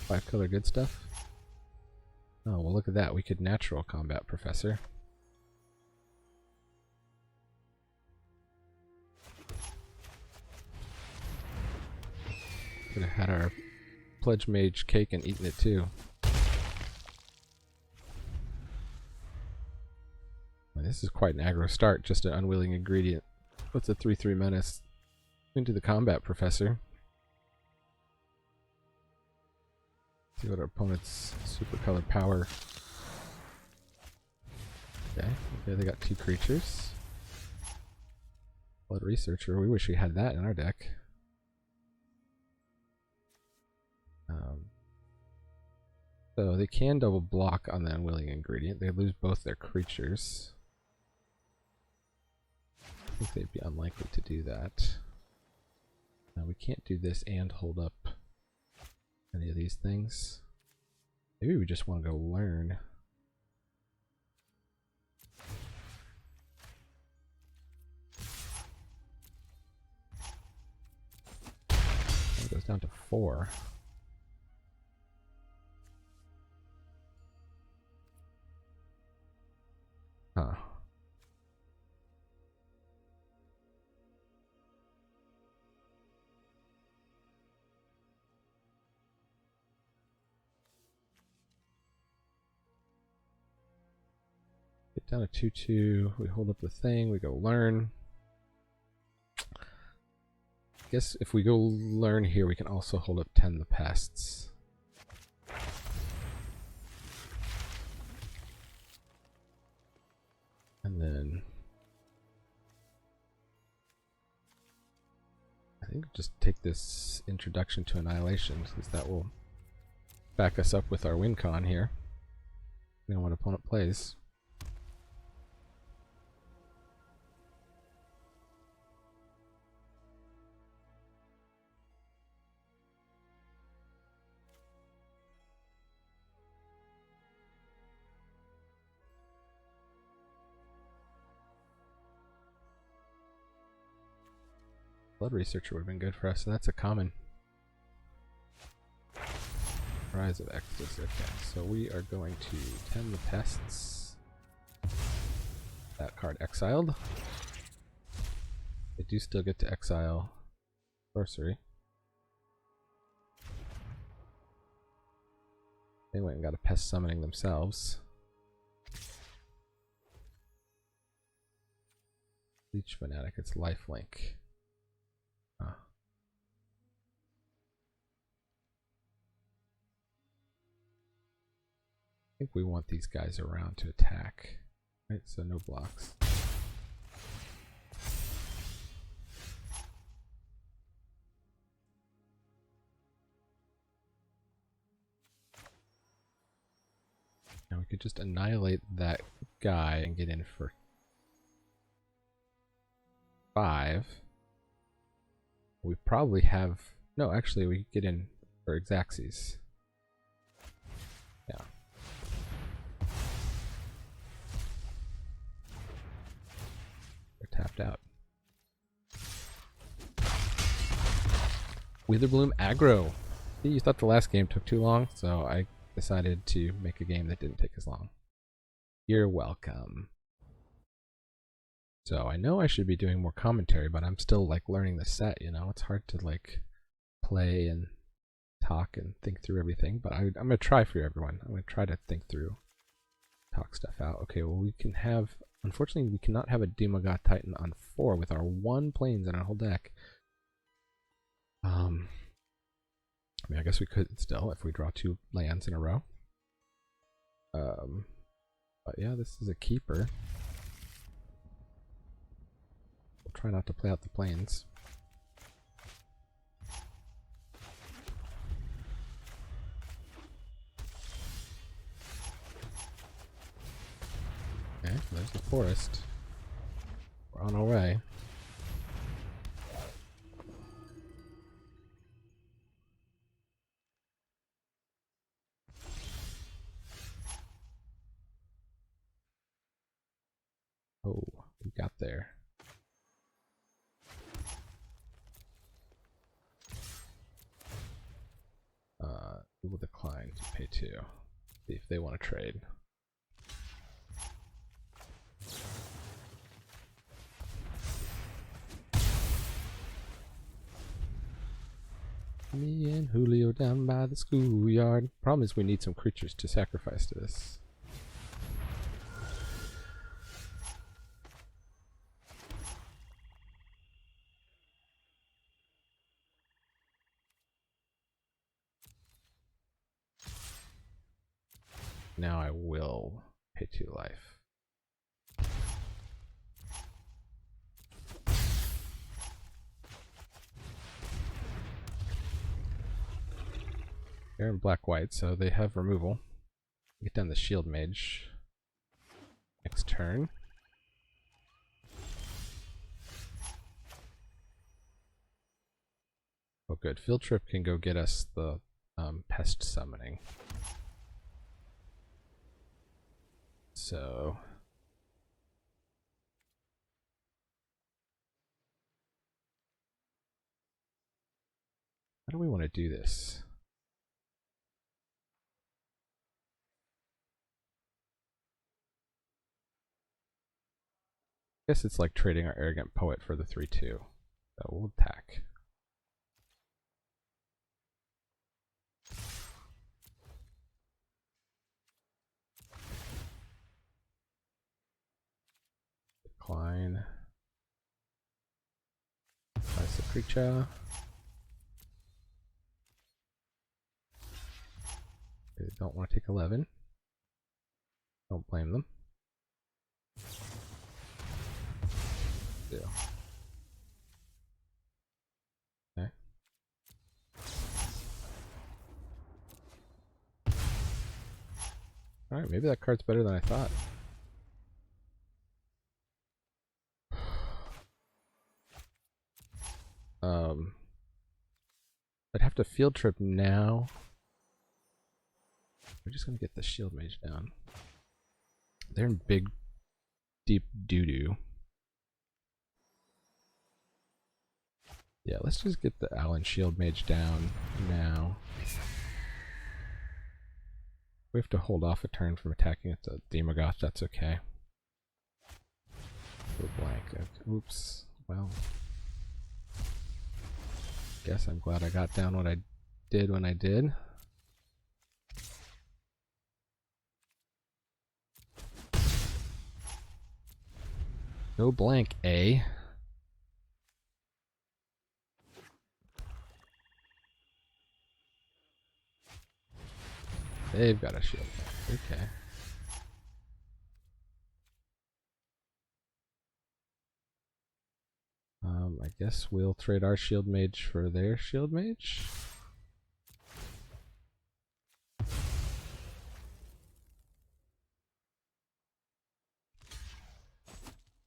5-color good stuff? Oh, well look at that. We could natural combat Professor. Could have had our Pledge Mage cake and eaten it too. Well, this is quite an aggro start, just an Unwilling Ingredient. What's a 3/3 Menace into the combat Professor? See what our opponent's super color power. Okay, they got 2 creatures. Blood Researcher, we wish we had that in our deck. So they can double block on the Unwilling Ingredient. They lose both their creatures. I think they'd be unlikely to do that. Now we can't do this and hold up any of these things. Maybe we just want to go learn. It goes down to 4. Huh. Get down to 2/2. We hold up the thing. We go learn. Guess if we go learn here, we can also hold up 10 the Pests. And then I think just take this Introduction to Annihilation, because that will back us up with our win con here. We know what opponent plays. Blood Researcher would have been good for us, so that's a common. Rise of Exodus. Okay, so we are going to tend the pests. That card exiled. They do still get to exile sorcery. They went and got a pest summoning themselves. Leech Fanatic, it's lifelink. Huh. I think we want these guys around to attack. Right, so no blocks. Now we could just annihilate that guy and get in for 5. We probably have... No, actually we get in for Xaxes. Yeah. They're tapped out. Witherbloom aggro. See, you thought the last game took too long, so I decided to make a game that didn't take as long. You're welcome. So I know I should be doing more commentary, but I'm still like learning the set, you know? It's hard to like play and talk and think through everything, but I'm gonna try for everyone. I'm gonna try to think through, talk stuff out. Okay, well we can have, unfortunately we cannot have a Daemogoth Titan on 4 with our 1 planes in our whole deck. I mean, I guess we could still if we draw 2 lands in a row. But yeah, this is a keeper. We'll try not to play out the planes. Okay, there's the forest. We're on our way. Oh, we got there. We will decline to pay 2. See if they want to trade. Me and Julio down by the schoolyard. Problem is we need some creatures to sacrifice to this. Now I will pay 2 life. They're in black-white, so they have removal. Get down the Shield Mage next turn. Oh good, Field Trip can go get us the pest summoning. So how do we want to do this? I guess it's like trading our Arrogant Poet for the 3/2. So we'll attack. Decline. Price the creature. They don't want to take 11. Don't blame them. Do. Okay. Alright, maybe that card's better than I thought. I'd have to Field Trip now. We're just gonna get the Shield Mage down. They're in big, deep doo-doo. Yeah, let's just get the Allen Shield Mage down now. We have to hold off a turn from attacking at the Daemogoth, that's okay. Go blank. Oops. Well. Guess I'm glad I got down what I did when I did. No blank, eh? They've got a shield. Okay. I guess we'll trade our shield mage for their shield mage.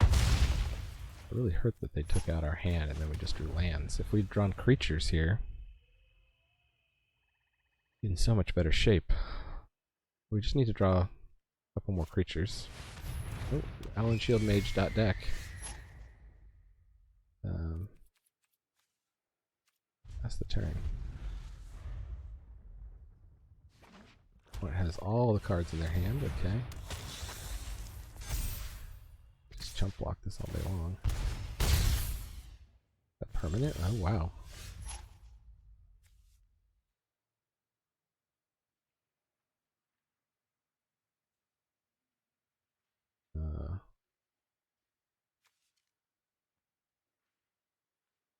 It really hurt that they took out our hand and then we just drew lands. If we'd drawn creatures here, in so much better shape. We just need to draw a couple more creatures. Oh, Allen Shield Mage .deck. That's the turn. Oh, it has all the cards in their hand, okay. Just chump block this all day long. Is that permanent? Oh, wow.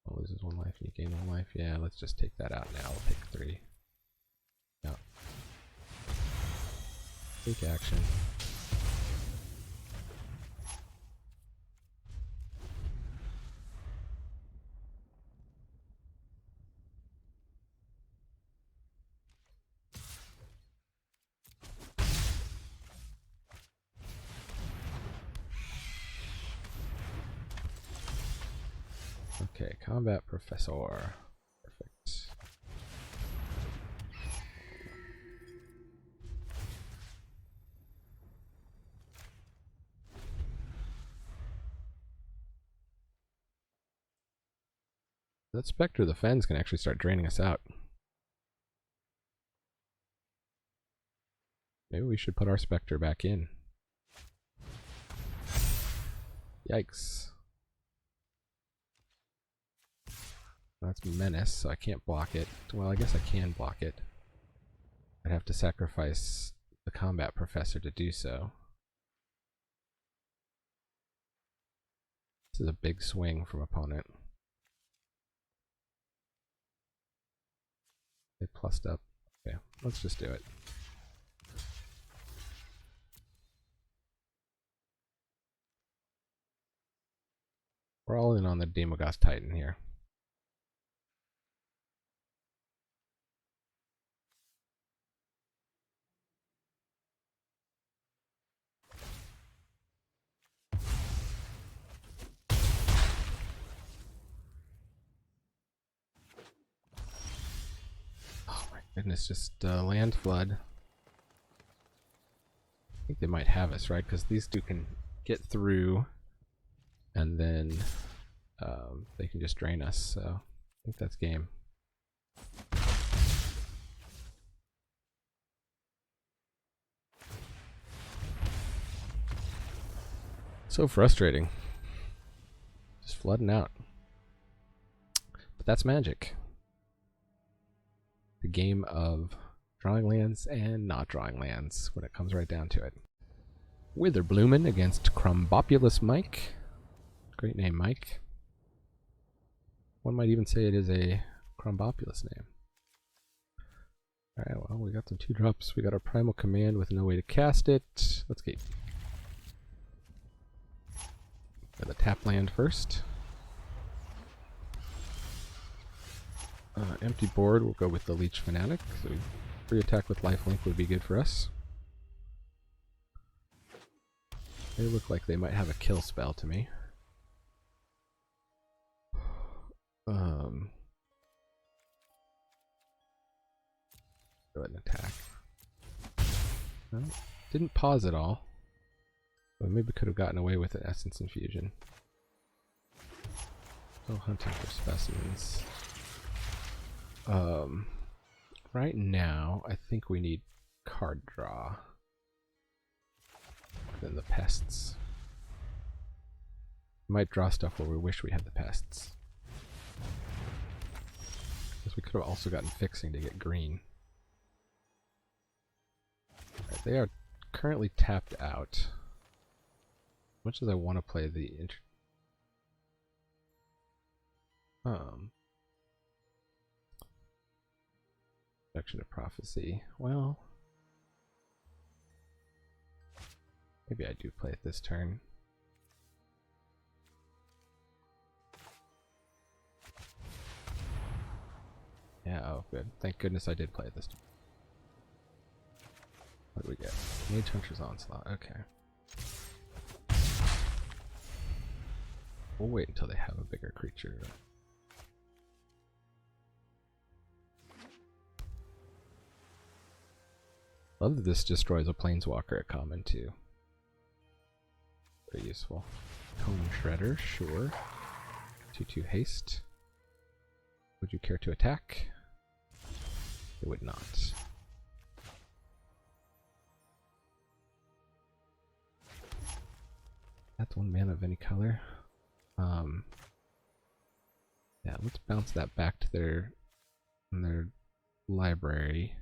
Oh, loses 1 life and you gain 1 life. Yeah, let's just take that out now. We'll take 3. No. Take action. Okay, Combat Professor. Perfect. That Spectre of the Fens can actually start draining us out. Maybe we should put our Spectre back in. Yikes. That's Menace, so I can't block it. Well, I guess I can block it. I'd have to sacrifice the Combat Professor to do so. This is a big swing from opponent. They plussed up. Okay, let's just do it. We're all in on the Daemogoth Titan here. Oh my goodness, just land flood. I think they might have us, right? Because these two can get through and then they can just drain us, so I think that's game. So frustrating. Just flooding out. But that's Magic. The game of drawing lands and not drawing lands when it comes right down to it. Witherbloom against Crumbopulous Mike. Great name, Mike. One might even say it is a Crumbopulous name. Alright, well, we got some 2-drops. We got our Primal Command with no way to cast it. Let's get the tap land first. Empty board, we'll go with the Leech Fanatic. So free attack with lifelink would be good for us. They look like they might have a kill spell to me. Go ahead and attack. No, didn't pause at all. But maybe could have gotten away with an Essence Infusion. Go hunting for specimens. Right now, I think we need card draw than the pests. We might draw stuff where we wish we had the pests. Because we could have also gotten fixing to get green. Right, they are currently tapped out. As much as I want to play the Section of Prophecy. Well, maybe I do play it this turn. Yeah, oh good. Thank goodness I did play it this turn. What do we get? Mage Hunter's Onslaught, okay. We'll wait until they have a bigger creature. Love that this destroys a planeswalker at common too. Very useful. Tome Shredder, sure. 2/2 haste. Would you care to attack? It would not. That's 1 mana of any color. Yeah, let's bounce that back to their library.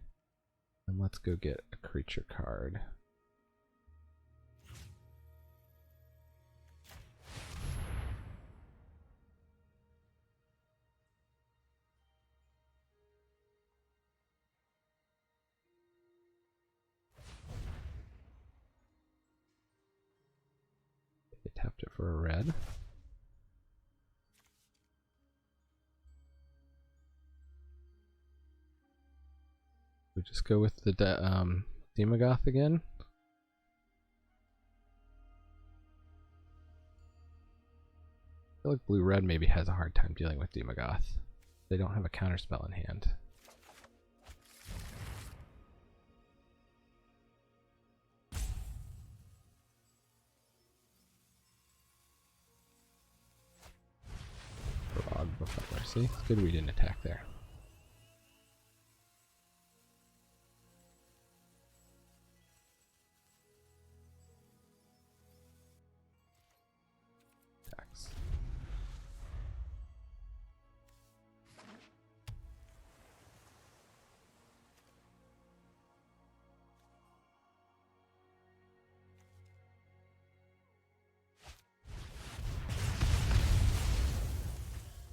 And let's go get a creature card. They tapped it for a red. We just go with the Daemogoth again. I feel like blue-red maybe has a hard time dealing with Daemogoth. They don't have a counterspell in hand. See, it's good we didn't attack there. Attacks.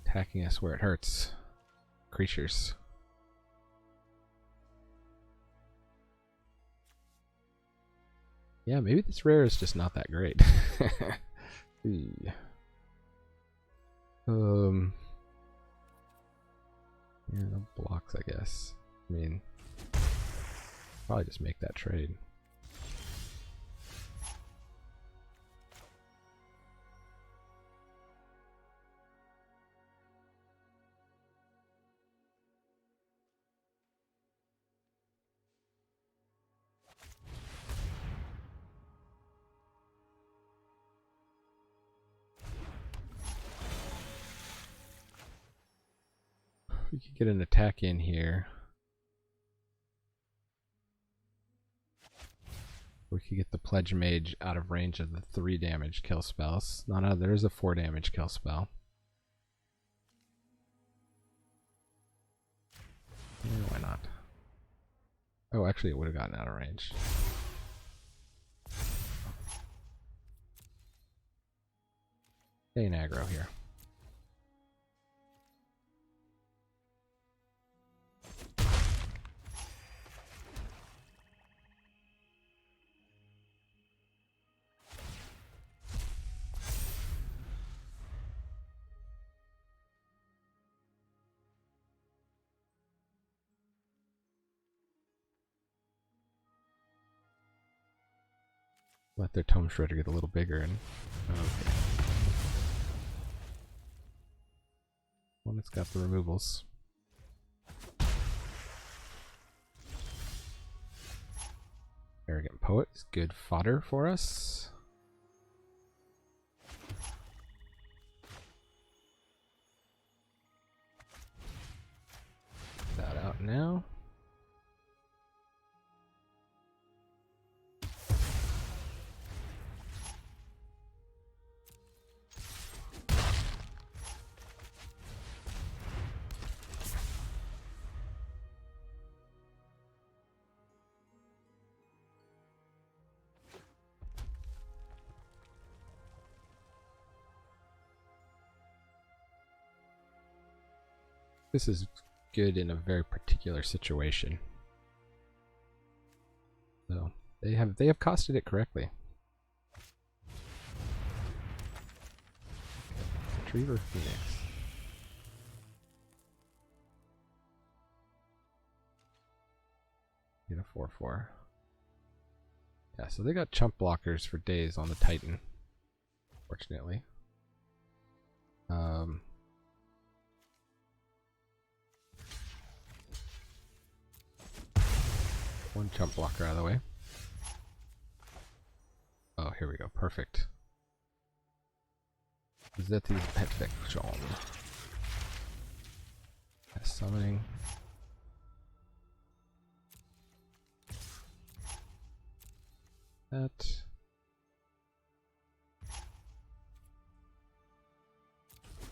Attacking us where it hurts. Creatures. Yeah, maybe this rare is just not that great. Yeah, no blocks, I guess. I mean, probably just make that trade. We could get an attack in here. We could get the Pledge Mage out of range of the 3 damage kill spells. No, there is a 4 damage kill spell. Yeah, why not? Oh, actually it would have gotten out of range. Staying aggro here. Let their Tome Shredder get a little bigger and okay. One that's got the removals. Arrogant Poet is good fodder for us. Get that out now. This is good in a very particular situation. So they have costed it correctly. Retriever Phoenix. Get a 4/4. Yeah, so they got chump blockers for days on the Titan. Fortunately. One chump blocker out of the way. Oh, here we go. Perfect. Zeti's Perfection. Summoning. That.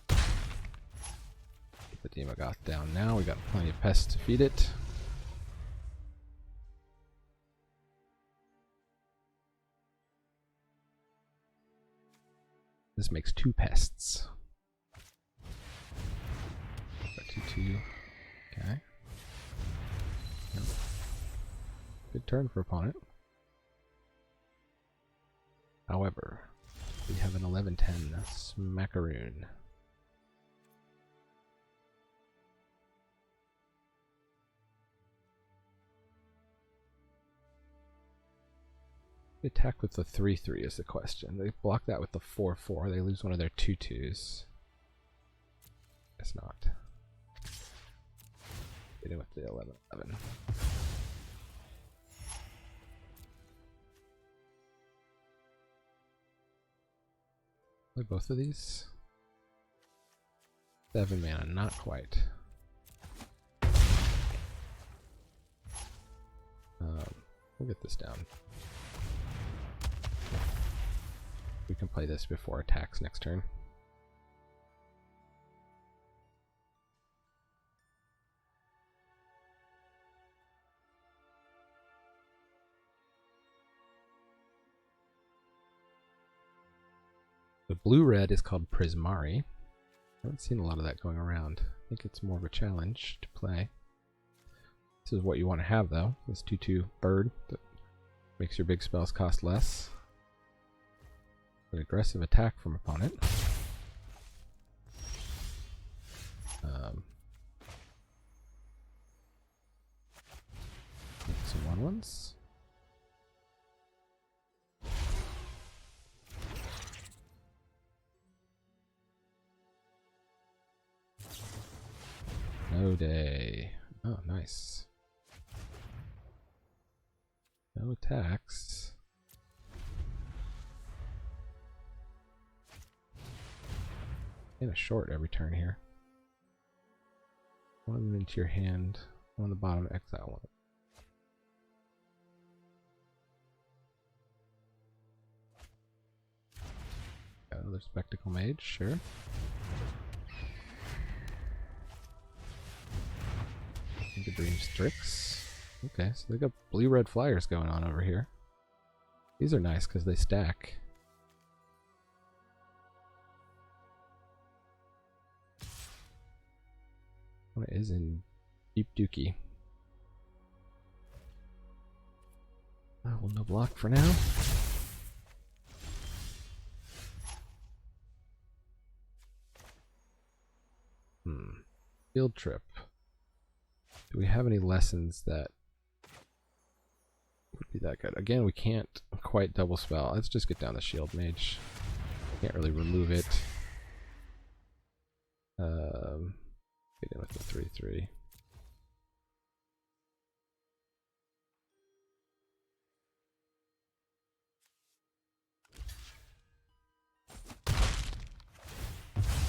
Get the Daemogoth down now. We got plenty of pests to feed it. This makes 2 pests. Got 2/2. Okay. Yep. Good turn for opponent. However, we have an 11/10 Smackaroon. They attack with the 3/3 is the question. They block that with the 4/4. They lose one of their 2/2s. Guess not. Get in with the 11/11. Play both of these. 7 mana, not quite. We'll get this down. We can play this before attacks next turn. The blue-red is called Prismari. I haven't seen a lot of that going around. I think it's more of a challenge to play. This is what you want to have, though. This 2/2 bird that makes your big spells cost less. An aggressive attack from opponent. Some 1/1s. No day. Oh, nice. No attacks. And a short every turn here. One of them into your hand, one on the bottom, exile one. Got another Spectacle Mage, sure. The Dream Strix. Okay, so they got blue-red flyers going on over here. These are nice because they stack. What is in Deep Dookie? Oh, well, no block for now. Field trip. Do we have any lessons that would be that good? Again, we can't quite double spell. Let's just get down the Shield Mage. Can't really remove it. Get in with the 3/3.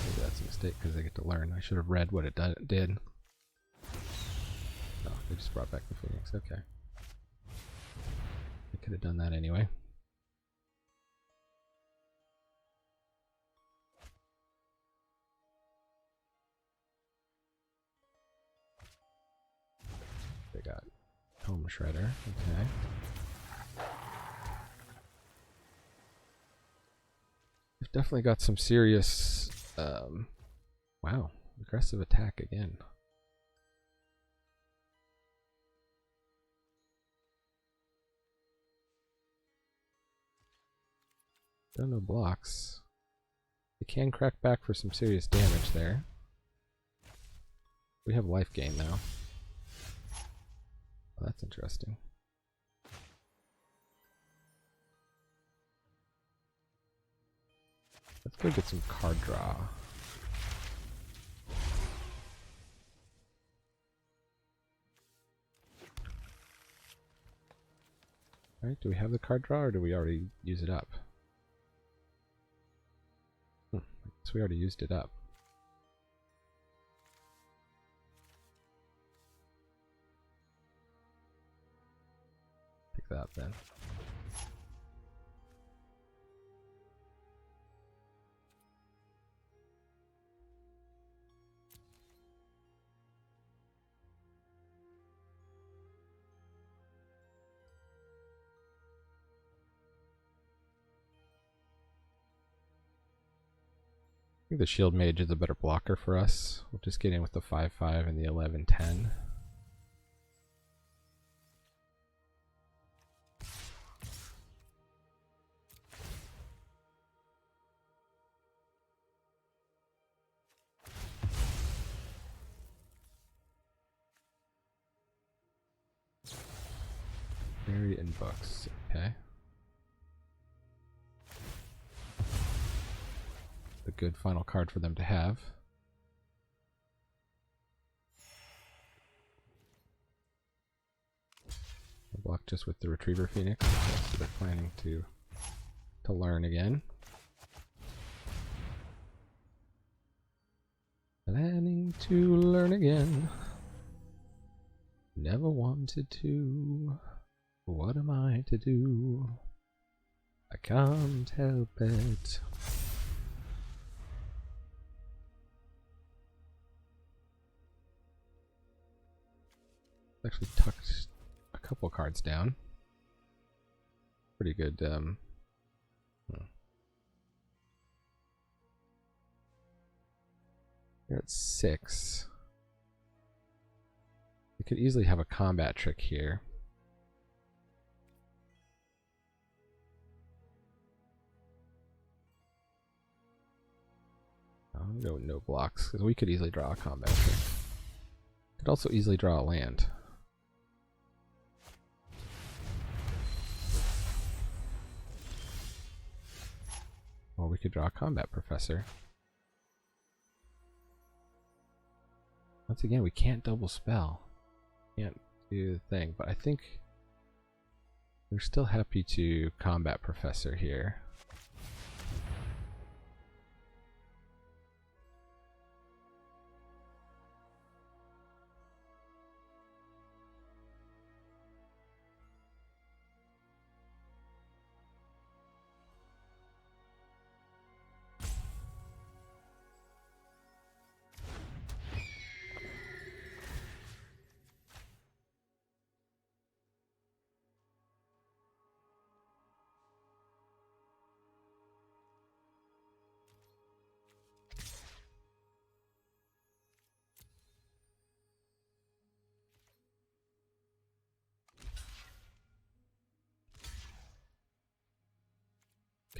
Maybe that's a mistake because they get to learn. I should have read what it did. Oh, they just brought back the Phoenix. Okay. I could have done that anyway. They got Home Shredder. Okay. They've definitely got some serious, wow, aggressive attack again. Still no blocks. They can crack back for some serious damage there. We have life gain now. Oh, that's interesting. Let's go get some card draw. Alright, do we have the card draw or do we already use it up? I guess we already used it up. Pick that up then. I think the Shield Mage is a better blocker for us. We'll just get in with the 5/5 and the 11/10. Berry and books. Okay. A good final card for them to have. I'll block just with the Retriever Phoenix. So they're planning to learn again. Planning to learn again. Never wanted to. What am I to do? I can't help it. Actually tucked a couple cards down. Pretty good. We're at 6. We could easily have a combat trick here. I'm going no blocks because we could easily draw a combat trick. Could also easily draw a land. Or we could draw a Combat Professor. Once again, we can't double spell. Can't do the thing, but I think we're still happy to Combat Professor here.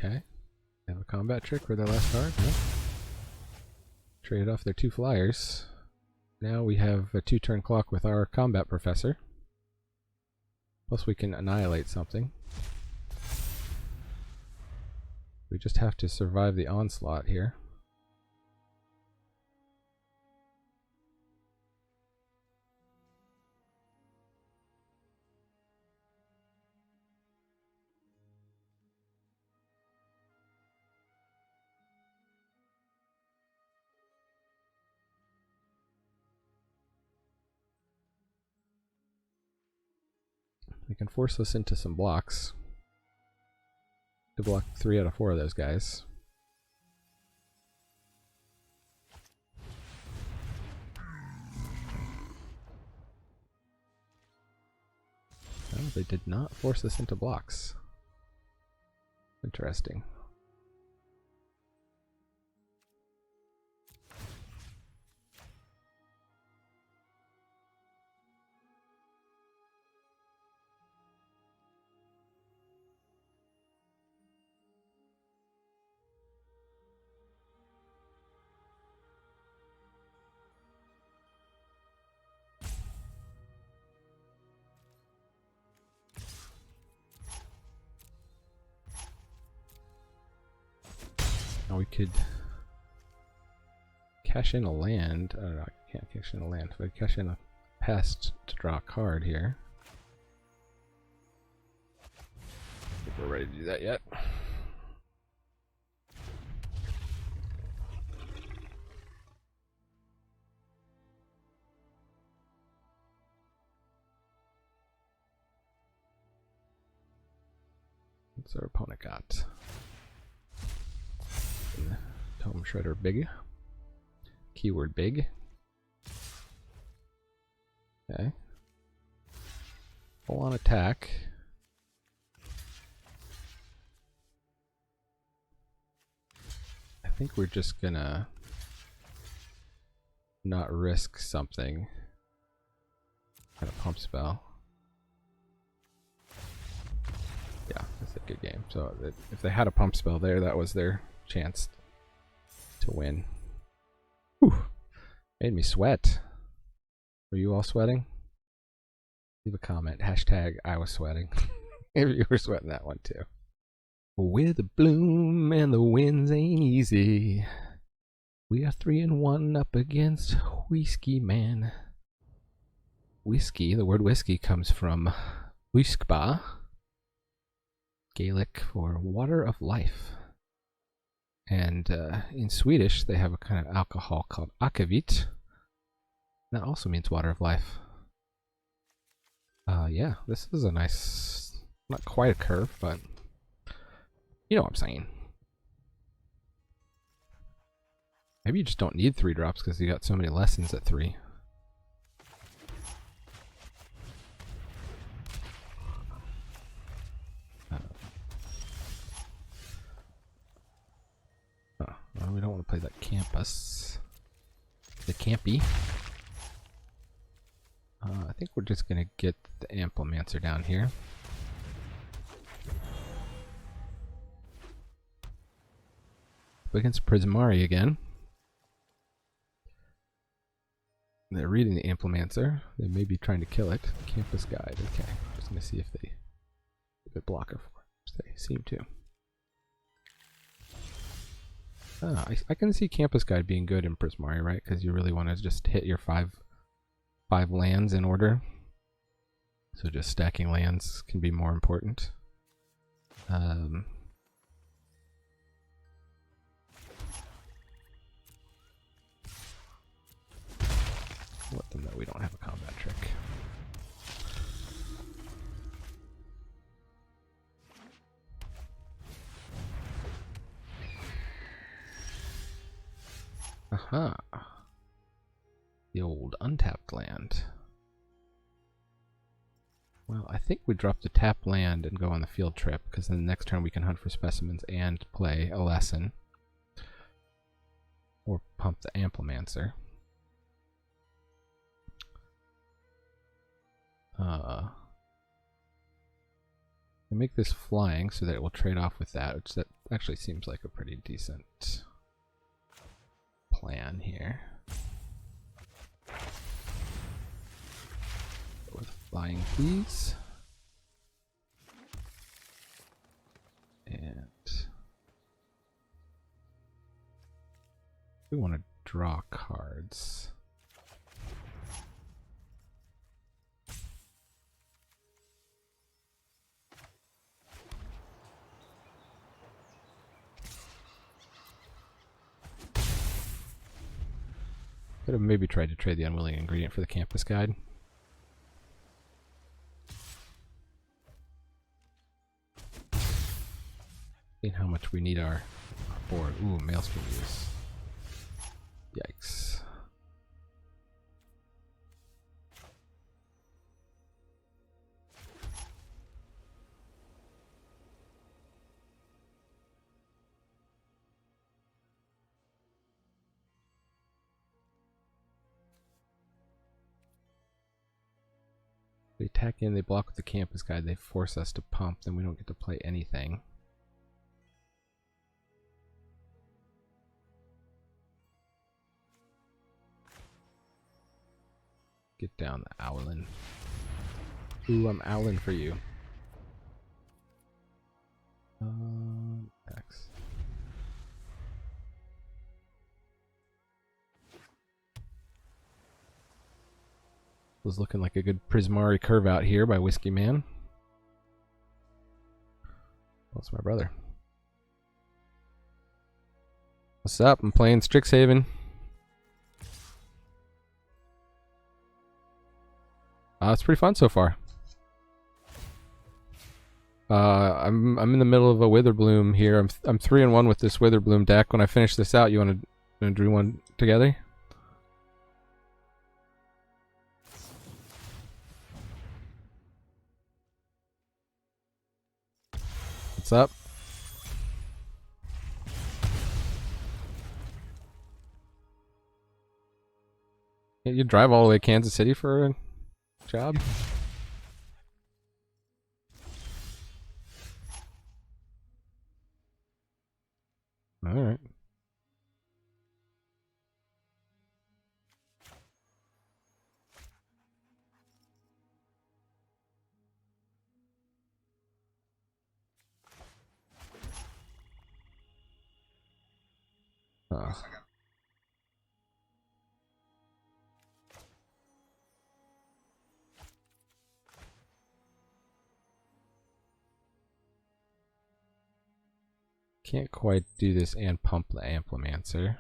Okay. They have a combat trick for their last card. No. Traded off their 2 flyers. Now we have a 2-turn clock with our Combat Professor. Plus we can annihilate something. We just have to survive the onslaught here. We can force us into some blocks to block 3 out of 4 of those guys. No, they did not force us into blocks. Interesting. Now we could cash in a land. Oh no, I can't cash in a land. If I cash in a pest to draw a card here. I think we're ready to do that yet. What's our opponent got? Tome Shredder big. Keyword big. Okay. Full on attack. I think we're just gonna not risk something. Kind of pump spell. Yeah, that's a good game. So if they had a pump spell there, that was their chance to win. Whew. Made me sweat. Were you all sweating? Leave a comment. Hashtag I was sweating. If you were sweating that one too. Witherbloom and the winds ain't easy. We are 3-1 up against Whiskey Man. Whiskey, the word whiskey comes from Whiskba, Gaelic for water of life. And in Swedish, they have a kind of alcohol called akavit. That also means water of life. Yeah, this is a nice, not quite a curve, but you know what I'm saying. Maybe you just don't need 3 drops because you got so many lessons at 3. Well, we don't want to play that campus. The campy. I think we're just going to get the Amplimancer down here. Up against Prismari again. They're reading the Amplimancer. They may be trying to kill it. Campus Guide. Okay. Just going to see if they have a blocker for it. They seem to. I can see Campus Guide being good in Prismari, right? Because you really want to just hit your five lands in order. So just stacking lands can be more important. Let them know we don't have a combat trick. Aha. The old untapped land. Well, I think we drop the tap land and go on the field trip, because then the next turn we can hunt for specimens and play a lesson. Or pump the Amplimancer. I make this flying so that it will trade off with that, which that actually seems like a pretty decent plan here. Go with flying, please. And we want to draw cards. Could have maybe tried to trade the unwilling ingredient for the campus guide. Seeing how much we need our board. Ooh, Maelstrom use. Yikes. They attack in, they block with the campus guide, they force us to pump, then we don't get to play anything. Get down the owlin. Ooh, I'm owlin for you. X. is looking like a good Prismari curve out here by Whiskey Man. That's my brother. What's up? I'm playing Strixhaven. It's pretty fun so far. I'm in the middle of a Witherbloom here. I'm 3-1 with this Witherbloom deck. When I finish this out, you want to do one together? What's up? You drive all the way to Kansas City for a job? Alright. Can't quite do this and pump the Amplimancer.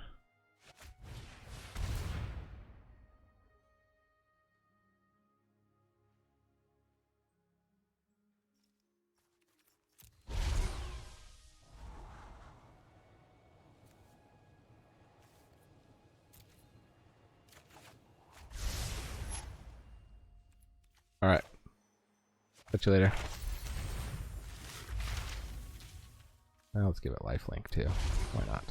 Alright. Catch you later. Well, let's give it lifelink too. Why not?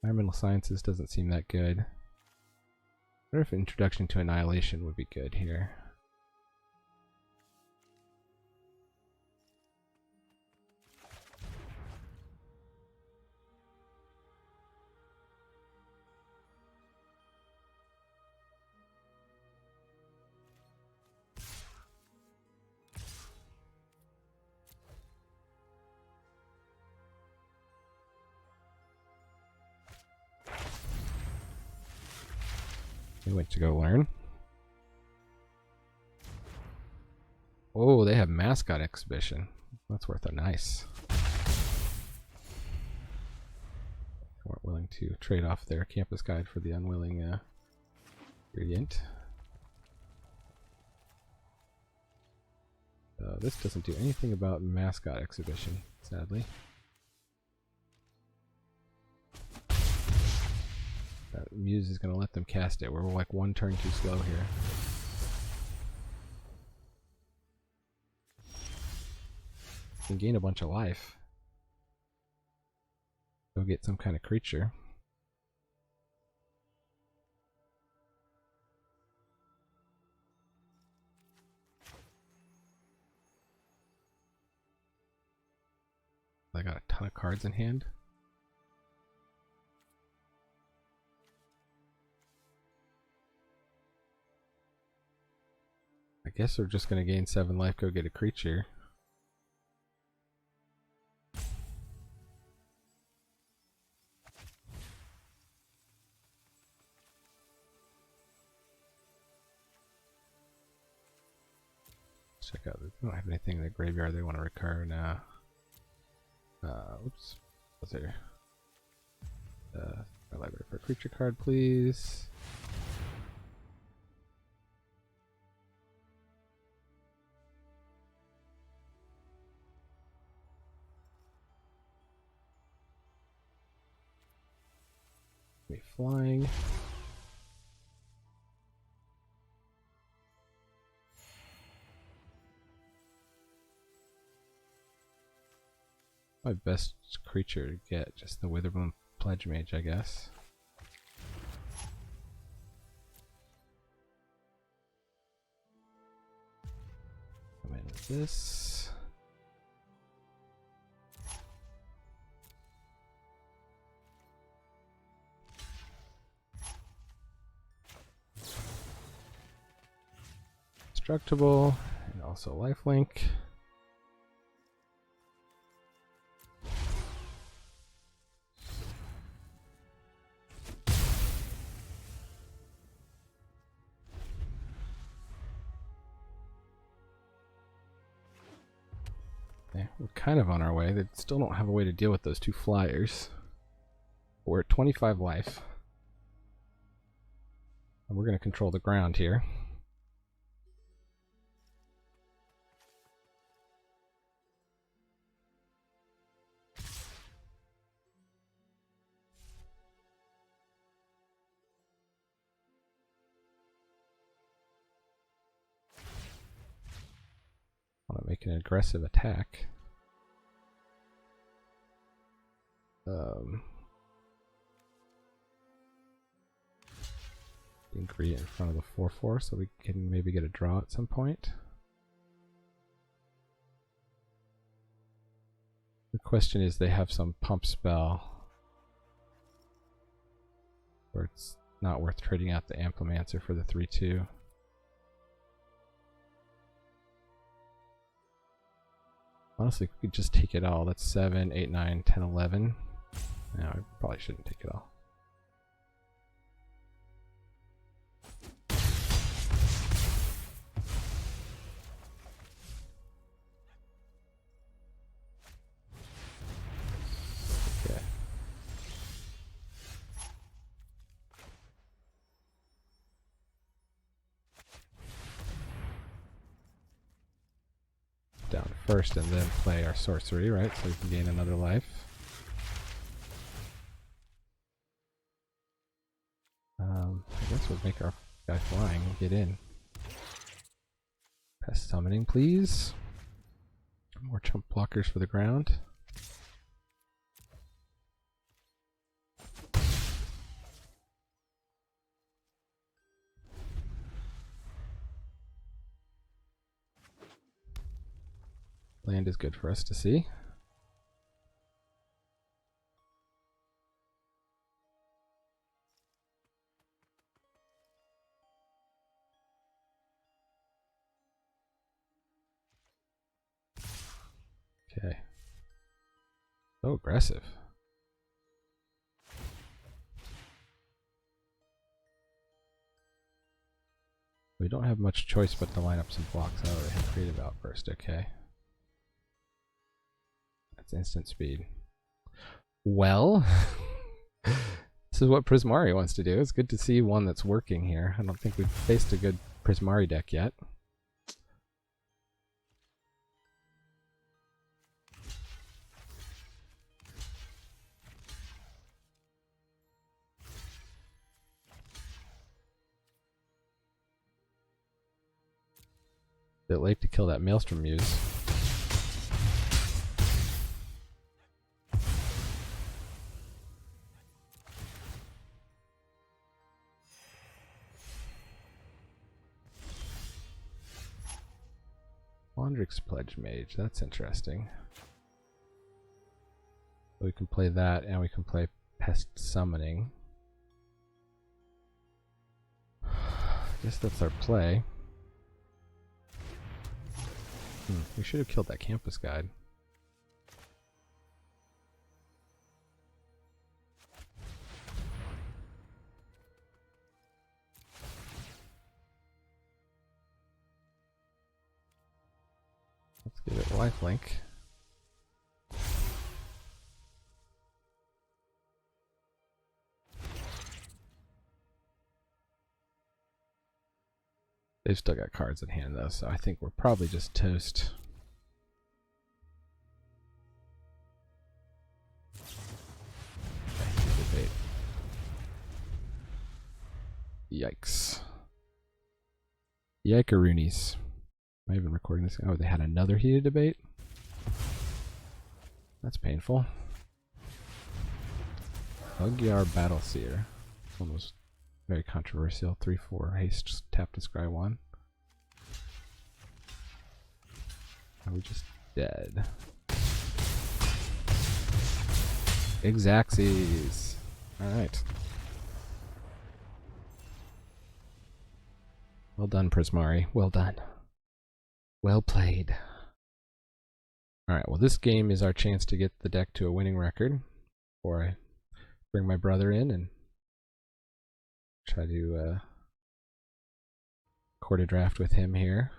Environmental Sciences doesn't seem that good. I wonder if Introduction to Annihilation would be good here. They went to go learn. Oh, they have mascot exhibition. That's worth a nice. They weren't willing to trade off their campus guide for the unwilling ingredient. This doesn't do anything about mascot exhibition, sadly. That Muse is going to let them cast it. We're like one turn too slow here. Can gain a bunch of life. Go get some kind of creature. I got a ton of cards in hand. I guess we're just going to gain 7 life, go get a creature. Check out, they don't have anything in the graveyard they want to recur now. Oops. What's there? My library for a creature card, please. Me flying. My best creature to get, just the Witherbloom Pledge Mage, I guess. Come in with this. Destructible, and also lifelink. Okay, we're kind of on our way. They still don't have a way to deal with those two flyers. We're at 25 life. And we're going to control the ground here. I want to make an aggressive attack. Ingredient in front of the 4/4 so we can maybe get a draw at some point. The question is, they have some pump spell where it's not worth trading out the Amplimancer for the 3/2. Honestly, we could just take it all. That's 7, 8, 9, 10, 11. No, I probably shouldn't take it all. Okay. Down first and then play our sorcery, right? So we can gain another life. I guess we'll make our guy flying and get in. Pest summoning, please. More chump blockers for the ground. Land is good for us to see. Okay. So aggressive. We don't have much choice but to line up some blocks. Oh, they have creative outburst. Okay. That's instant speed. Well, this is what Prismari wants to do. It's good to see one that's working here. I don't think we've faced a good Prismari deck yet. Bit late to kill that Maelstrom Muse. Quandrix Pledge Mage, that's interesting. So we can play that and we can play Pest Summoning. I guess that's our play. We should have killed that Campus Guide. Let's give it lifelink. They've still got cards in hand though, so I think we're probably just toast. Okay, yikes. Yikeroonies. Am I even recording this? Oh, they had another heated debate? That's painful. Ugyar Battleseer. This one was very controversial. 3/4 haste, tap to scry 1. Are we just dead? Exaxes. Alright. Well done, Prismari. Well done. Well played. Alright, well this game is our chance to get the deck to a winning record before I bring my brother in and try to record a draft with him here.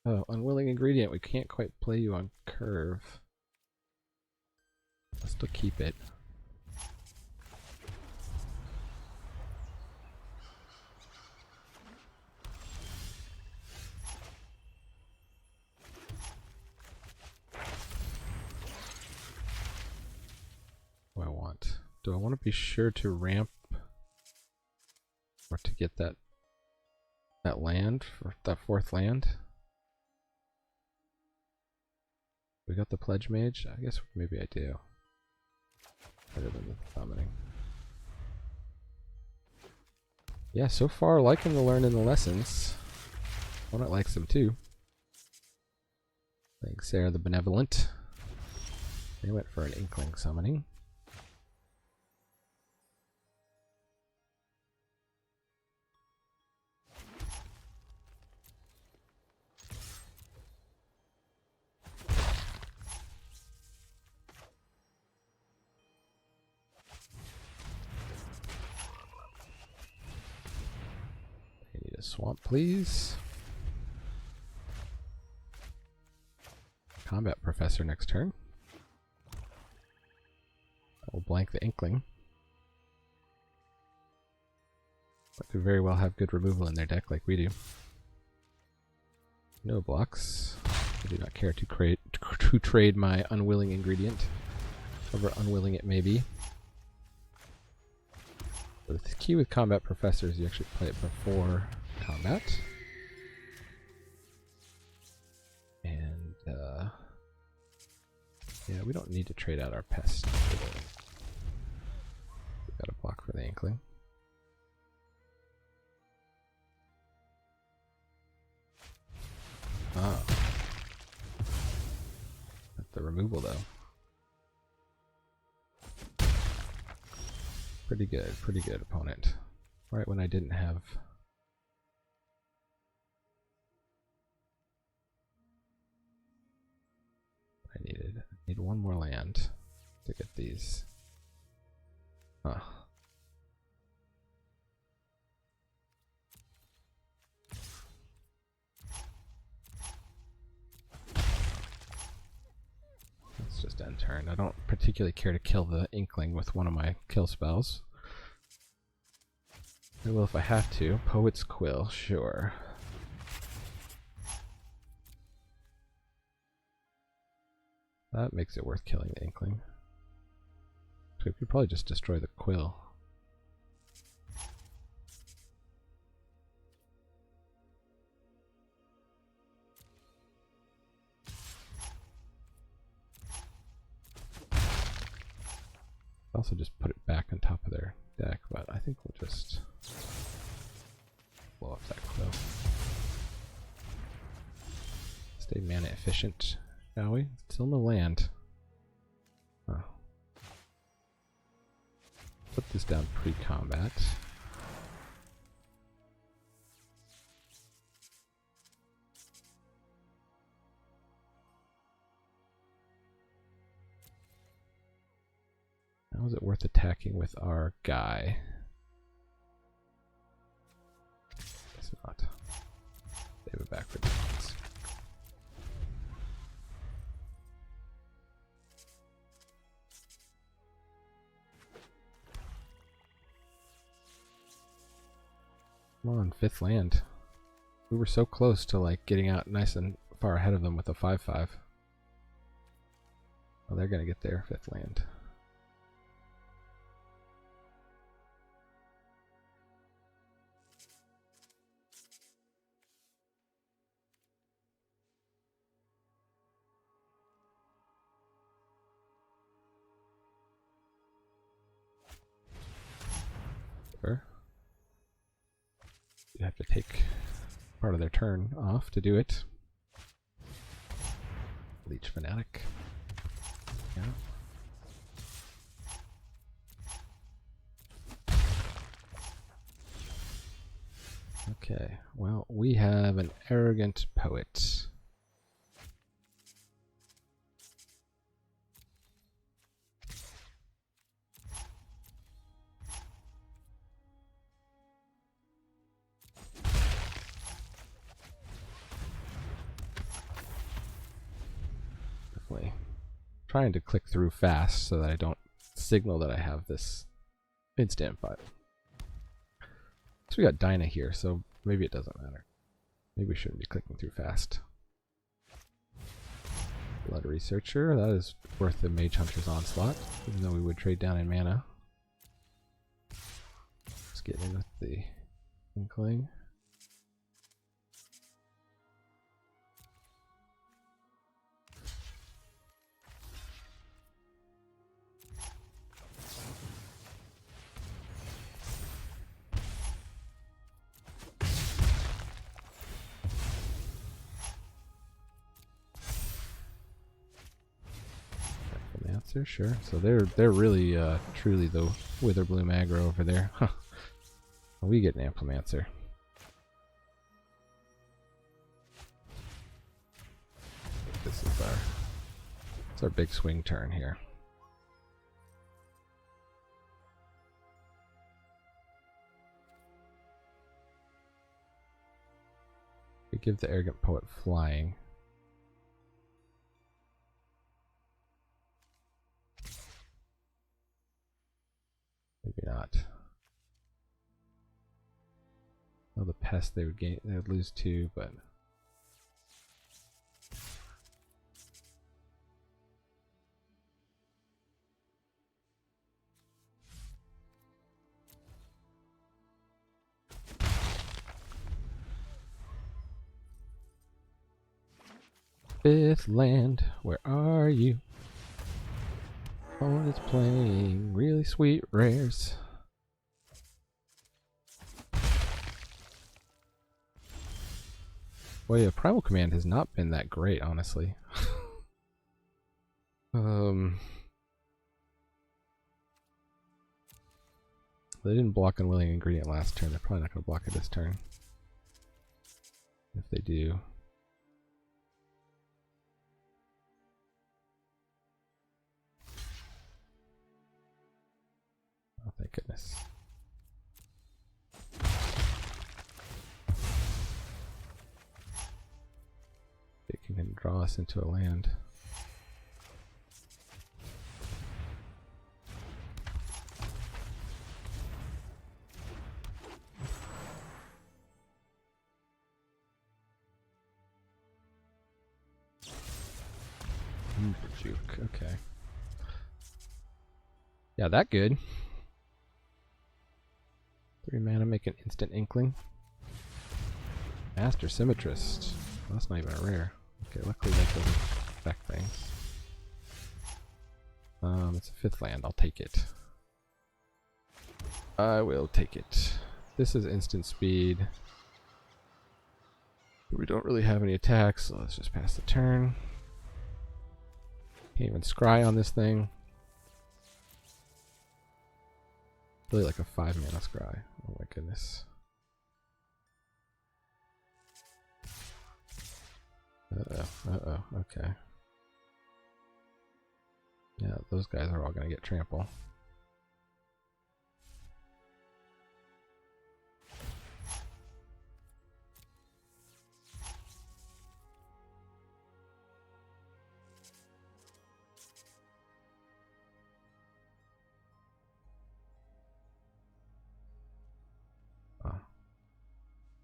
Oh, unwilling ingredient. We can't quite play you on curve. I'll still keep it. What do I want? Do I want to be sure to ramp or to get that land, for that 4th land? We got the Pledge Mage? I guess maybe I do. Better than the summoning. Yeah, so far liking the learning the lessons. Opponent likes them too. Thanks, Sarah the Benevolent. They went for an Inkling summoning. Swamp, please. Combat Professor next turn. I will blank the Inkling. But could very well have good removal in their deck like we do. No blocks. I do not care to trade my unwilling ingredient, however unwilling it may be. So the key with Combat Professor is you actually play it before combat. And yeah, we don't need to trade out our pest. We've got a block for the Inkling. Ah. That's the removal though. Pretty good opponent. Right when I didn't have I need one more land to get these. Huh. Let's just end turn. I don't particularly care to kill the Inkling with one of my kill spells. I will if I have to. Poet's Quill, sure. That makes it worth killing the Inkling. So we could probably just destroy the Quill. Also just put it back on top of their deck, but I think we'll just blow up that Quill. Stay mana efficient. Shall we? Still no land. Oh. Put this down pre-combat. How is it worth attacking with our guy? Guess not. Save it back for defense. Come on, 5th land. We were so close to like getting out nice and far ahead of them with a 5/5. Oh, they're gonna get their 5th land. Sure. You have to take part of their turn off to do it. Leech Fanatic. Yeah. Okay, well, we have an arrogant poet. trying to click through fast so that I don't signal that I have this instant fight. So we got Dinah here, so maybe it doesn't matter. Maybe we shouldn't be clicking through fast. Blood Researcher, that is worth the Mage Hunter's Onslaught, even though we would trade down in mana. Let's get in with the Inkling. Sure. So they're really truly the Witherbloom aggro over there. Huh. We get an Amplemancer. This is our big swing turn here. We give the Arrogant Poet flying. Maybe not. Well, the pest they would lose 2, but Fifth land, where are you? Oh, it's playing really sweet rares. Boy, yeah, Primal Command has not been that great, honestly. They didn't block Unwilling Ingredient last turn. They're probably not going to block it this turn. If they do. Oh, thank goodness. It can draw us into a land. Juke, okay. Yeah, that good. 3 mana, make an instant Inkling. Master Symmetrist. Well, that's not even a rare. Okay, luckily that doesn't affect things. It's a 5th land. I'll take it. I will take it. This is instant speed. We don't really have any attacks, so let's just pass the turn. Can't even scry on this thing. Really like a 5 mana scry. Oh my goodness. Okay. Yeah, those guys are all gonna get trample.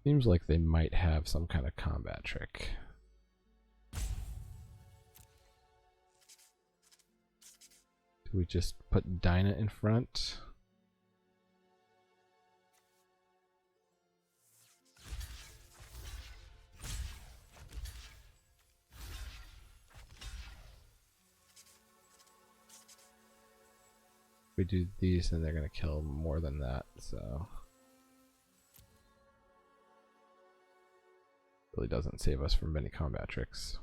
Seems like they might have some kind of combat trick. Do we just put Dinah in front? If we do these, then they're going to kill more than that, so... Really doesn't save us from many combat tricks.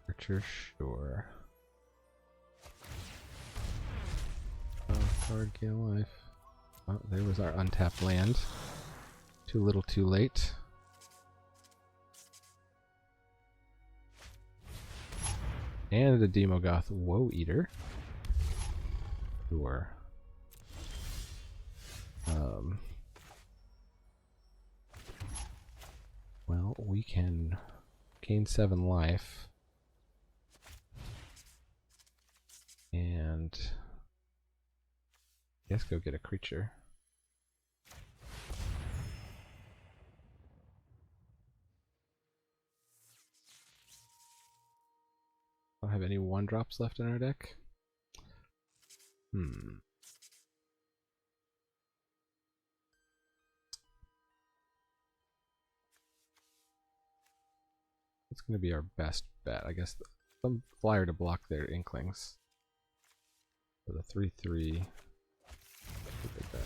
Searcher, sure. Card gain life. Oh, there was our untapped land. Too little, too late. And a Daemogoth Woe Eater. Sure. Well, we can gain 7 life. And I guess go get a creature. Don't have any 1-drops left in our deck. It's going to be our best bet. I guess some flyer to block their Inklings. So the 3/3. Big bet.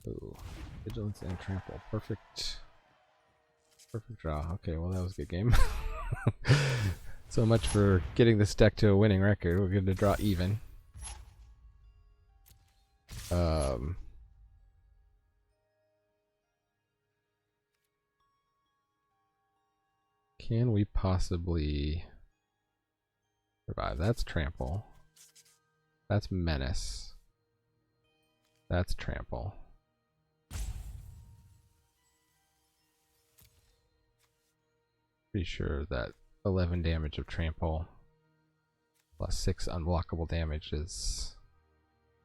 Ooh, vigilance and trample. Perfect. Perfect draw. Okay, well that was a good game. So much for getting this deck to a winning record. We're going to draw even. Can we possibly survive? That's trample. That's menace. That's trample. Pretty sure that 11 damage of trample plus 6 unblockable damage is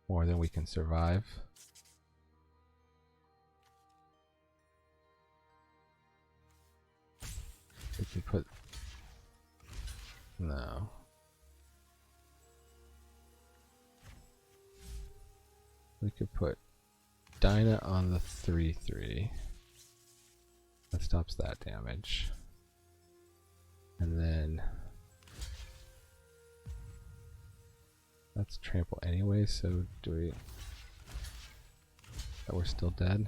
more than we can survive. We can put... No. We could put Dinah on the 3/3. That stops that damage. And then that's trample anyway, so do we... Oh, we're still dead?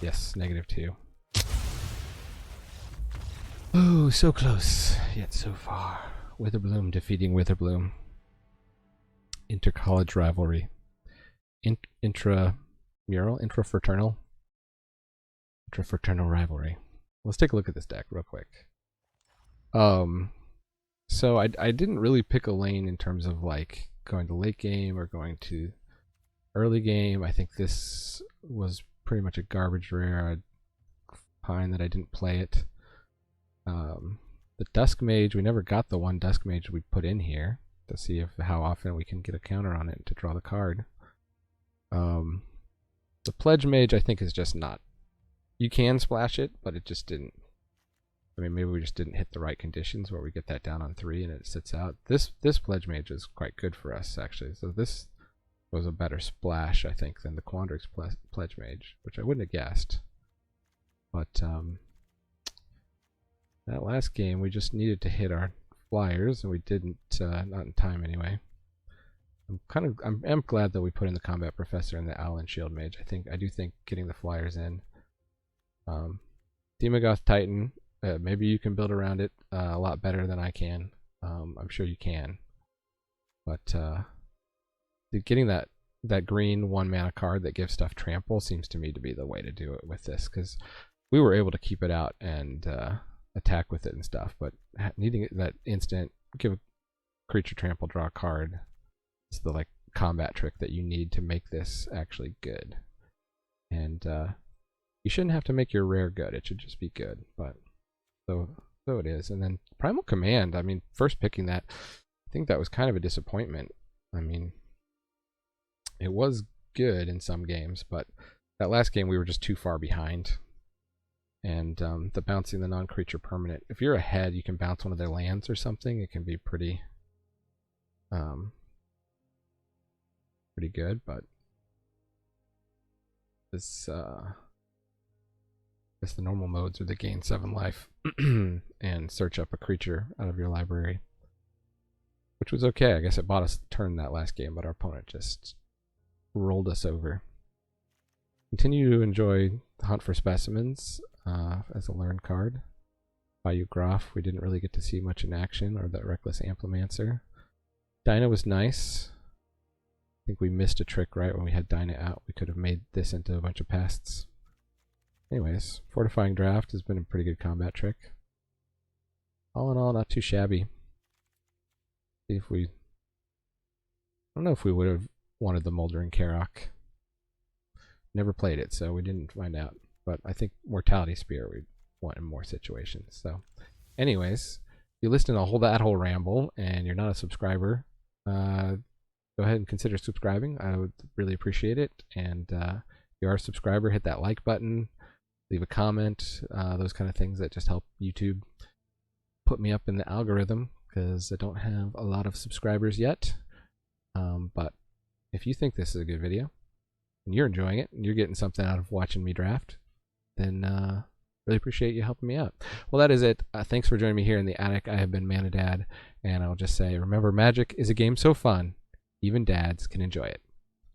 Yes, -2. Oh, so close, yet so far. Witherbloom defeating Witherbloom. Intercollege rivalry. Intrafraternal rivalry. Let's take a look at this deck real quick. So I didn't really pick a lane in terms of like going to late game or going to early game. I think this was pretty much a garbage rare. I'd pine that I didn't play it. The Dusk Mage, we never got the one Dusk Mage we put in here to see how often we can get a counter on it to draw the card. The Pledge Mage I think is just not... You can splash it, but it just didn't... I mean, maybe we just didn't hit the right conditions where we get that down on 3 and it sits out. This Pledge Mage is quite good for us, actually. So this was a better splash, I think, than the Quandrix Pledge Mage, which I wouldn't have guessed. But that last game, we just needed to hit our flyers, and we didn't, not in time anyway. I'm glad that we put in the Combat Professor and the Owl and Shield Mage. I do think getting the flyers in. Daemogoth Titan, maybe you can build around it a lot better than I can. I'm sure you can. But getting that green 1-mana card that gives stuff trample seems to me to be the way to do it with this, because we were able to keep it out and attack with it and stuff, but needing it that instant, give a creature trample, draw a card, is the like combat trick that you need to make this actually good. And you shouldn't have to make your rare good, it should just be good, but so it is. And then Primal Command, I mean, first picking that, I think that was kind of a disappointment. I mean, it was good in some games, but that last game we were just too far behind. And the bouncing the non-creature permanent, if you're ahead you can bounce one of their lands or something, it can be pretty good. But this guess the normal modes are to gain 7 life and search up a creature out of your library, which was okay. I guess it bought us the turn that last game, but our opponent just rolled us over. Continue to enjoy Hunt for Specimens as a learn card. Bayou Groff, we didn't really get to see much in action, or that Reckless Amplimancer. Dyna was nice. I think we missed a trick right when we had Dyna out. We could have made this into a bunch of pests. Anyways, Fortifying Draft has been a pretty good combat trick. All in all, not too shabby. See if we... I don't know if we would have wanted the Moldering Karok. Never played it, so we didn't find out. But I think Mortality Spear we'd want in more situations. So, anyways, if you listen to that whole ramble and you're not a subscriber, go ahead and consider subscribing. I would really appreciate it. And if you are a subscriber, hit that like button, leave a comment, those kind of things that just help YouTube put me up in the algorithm, because I don't have a lot of subscribers yet. But if you think this is a good video and you're enjoying it and you're getting something out of watching me draft, then really appreciate you helping me out. Well, that is it. Thanks for joining me here in the attic. I have been Manadad, and I'll just say, remember, Magic is a game so fun, even dads can enjoy it.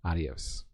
Adios.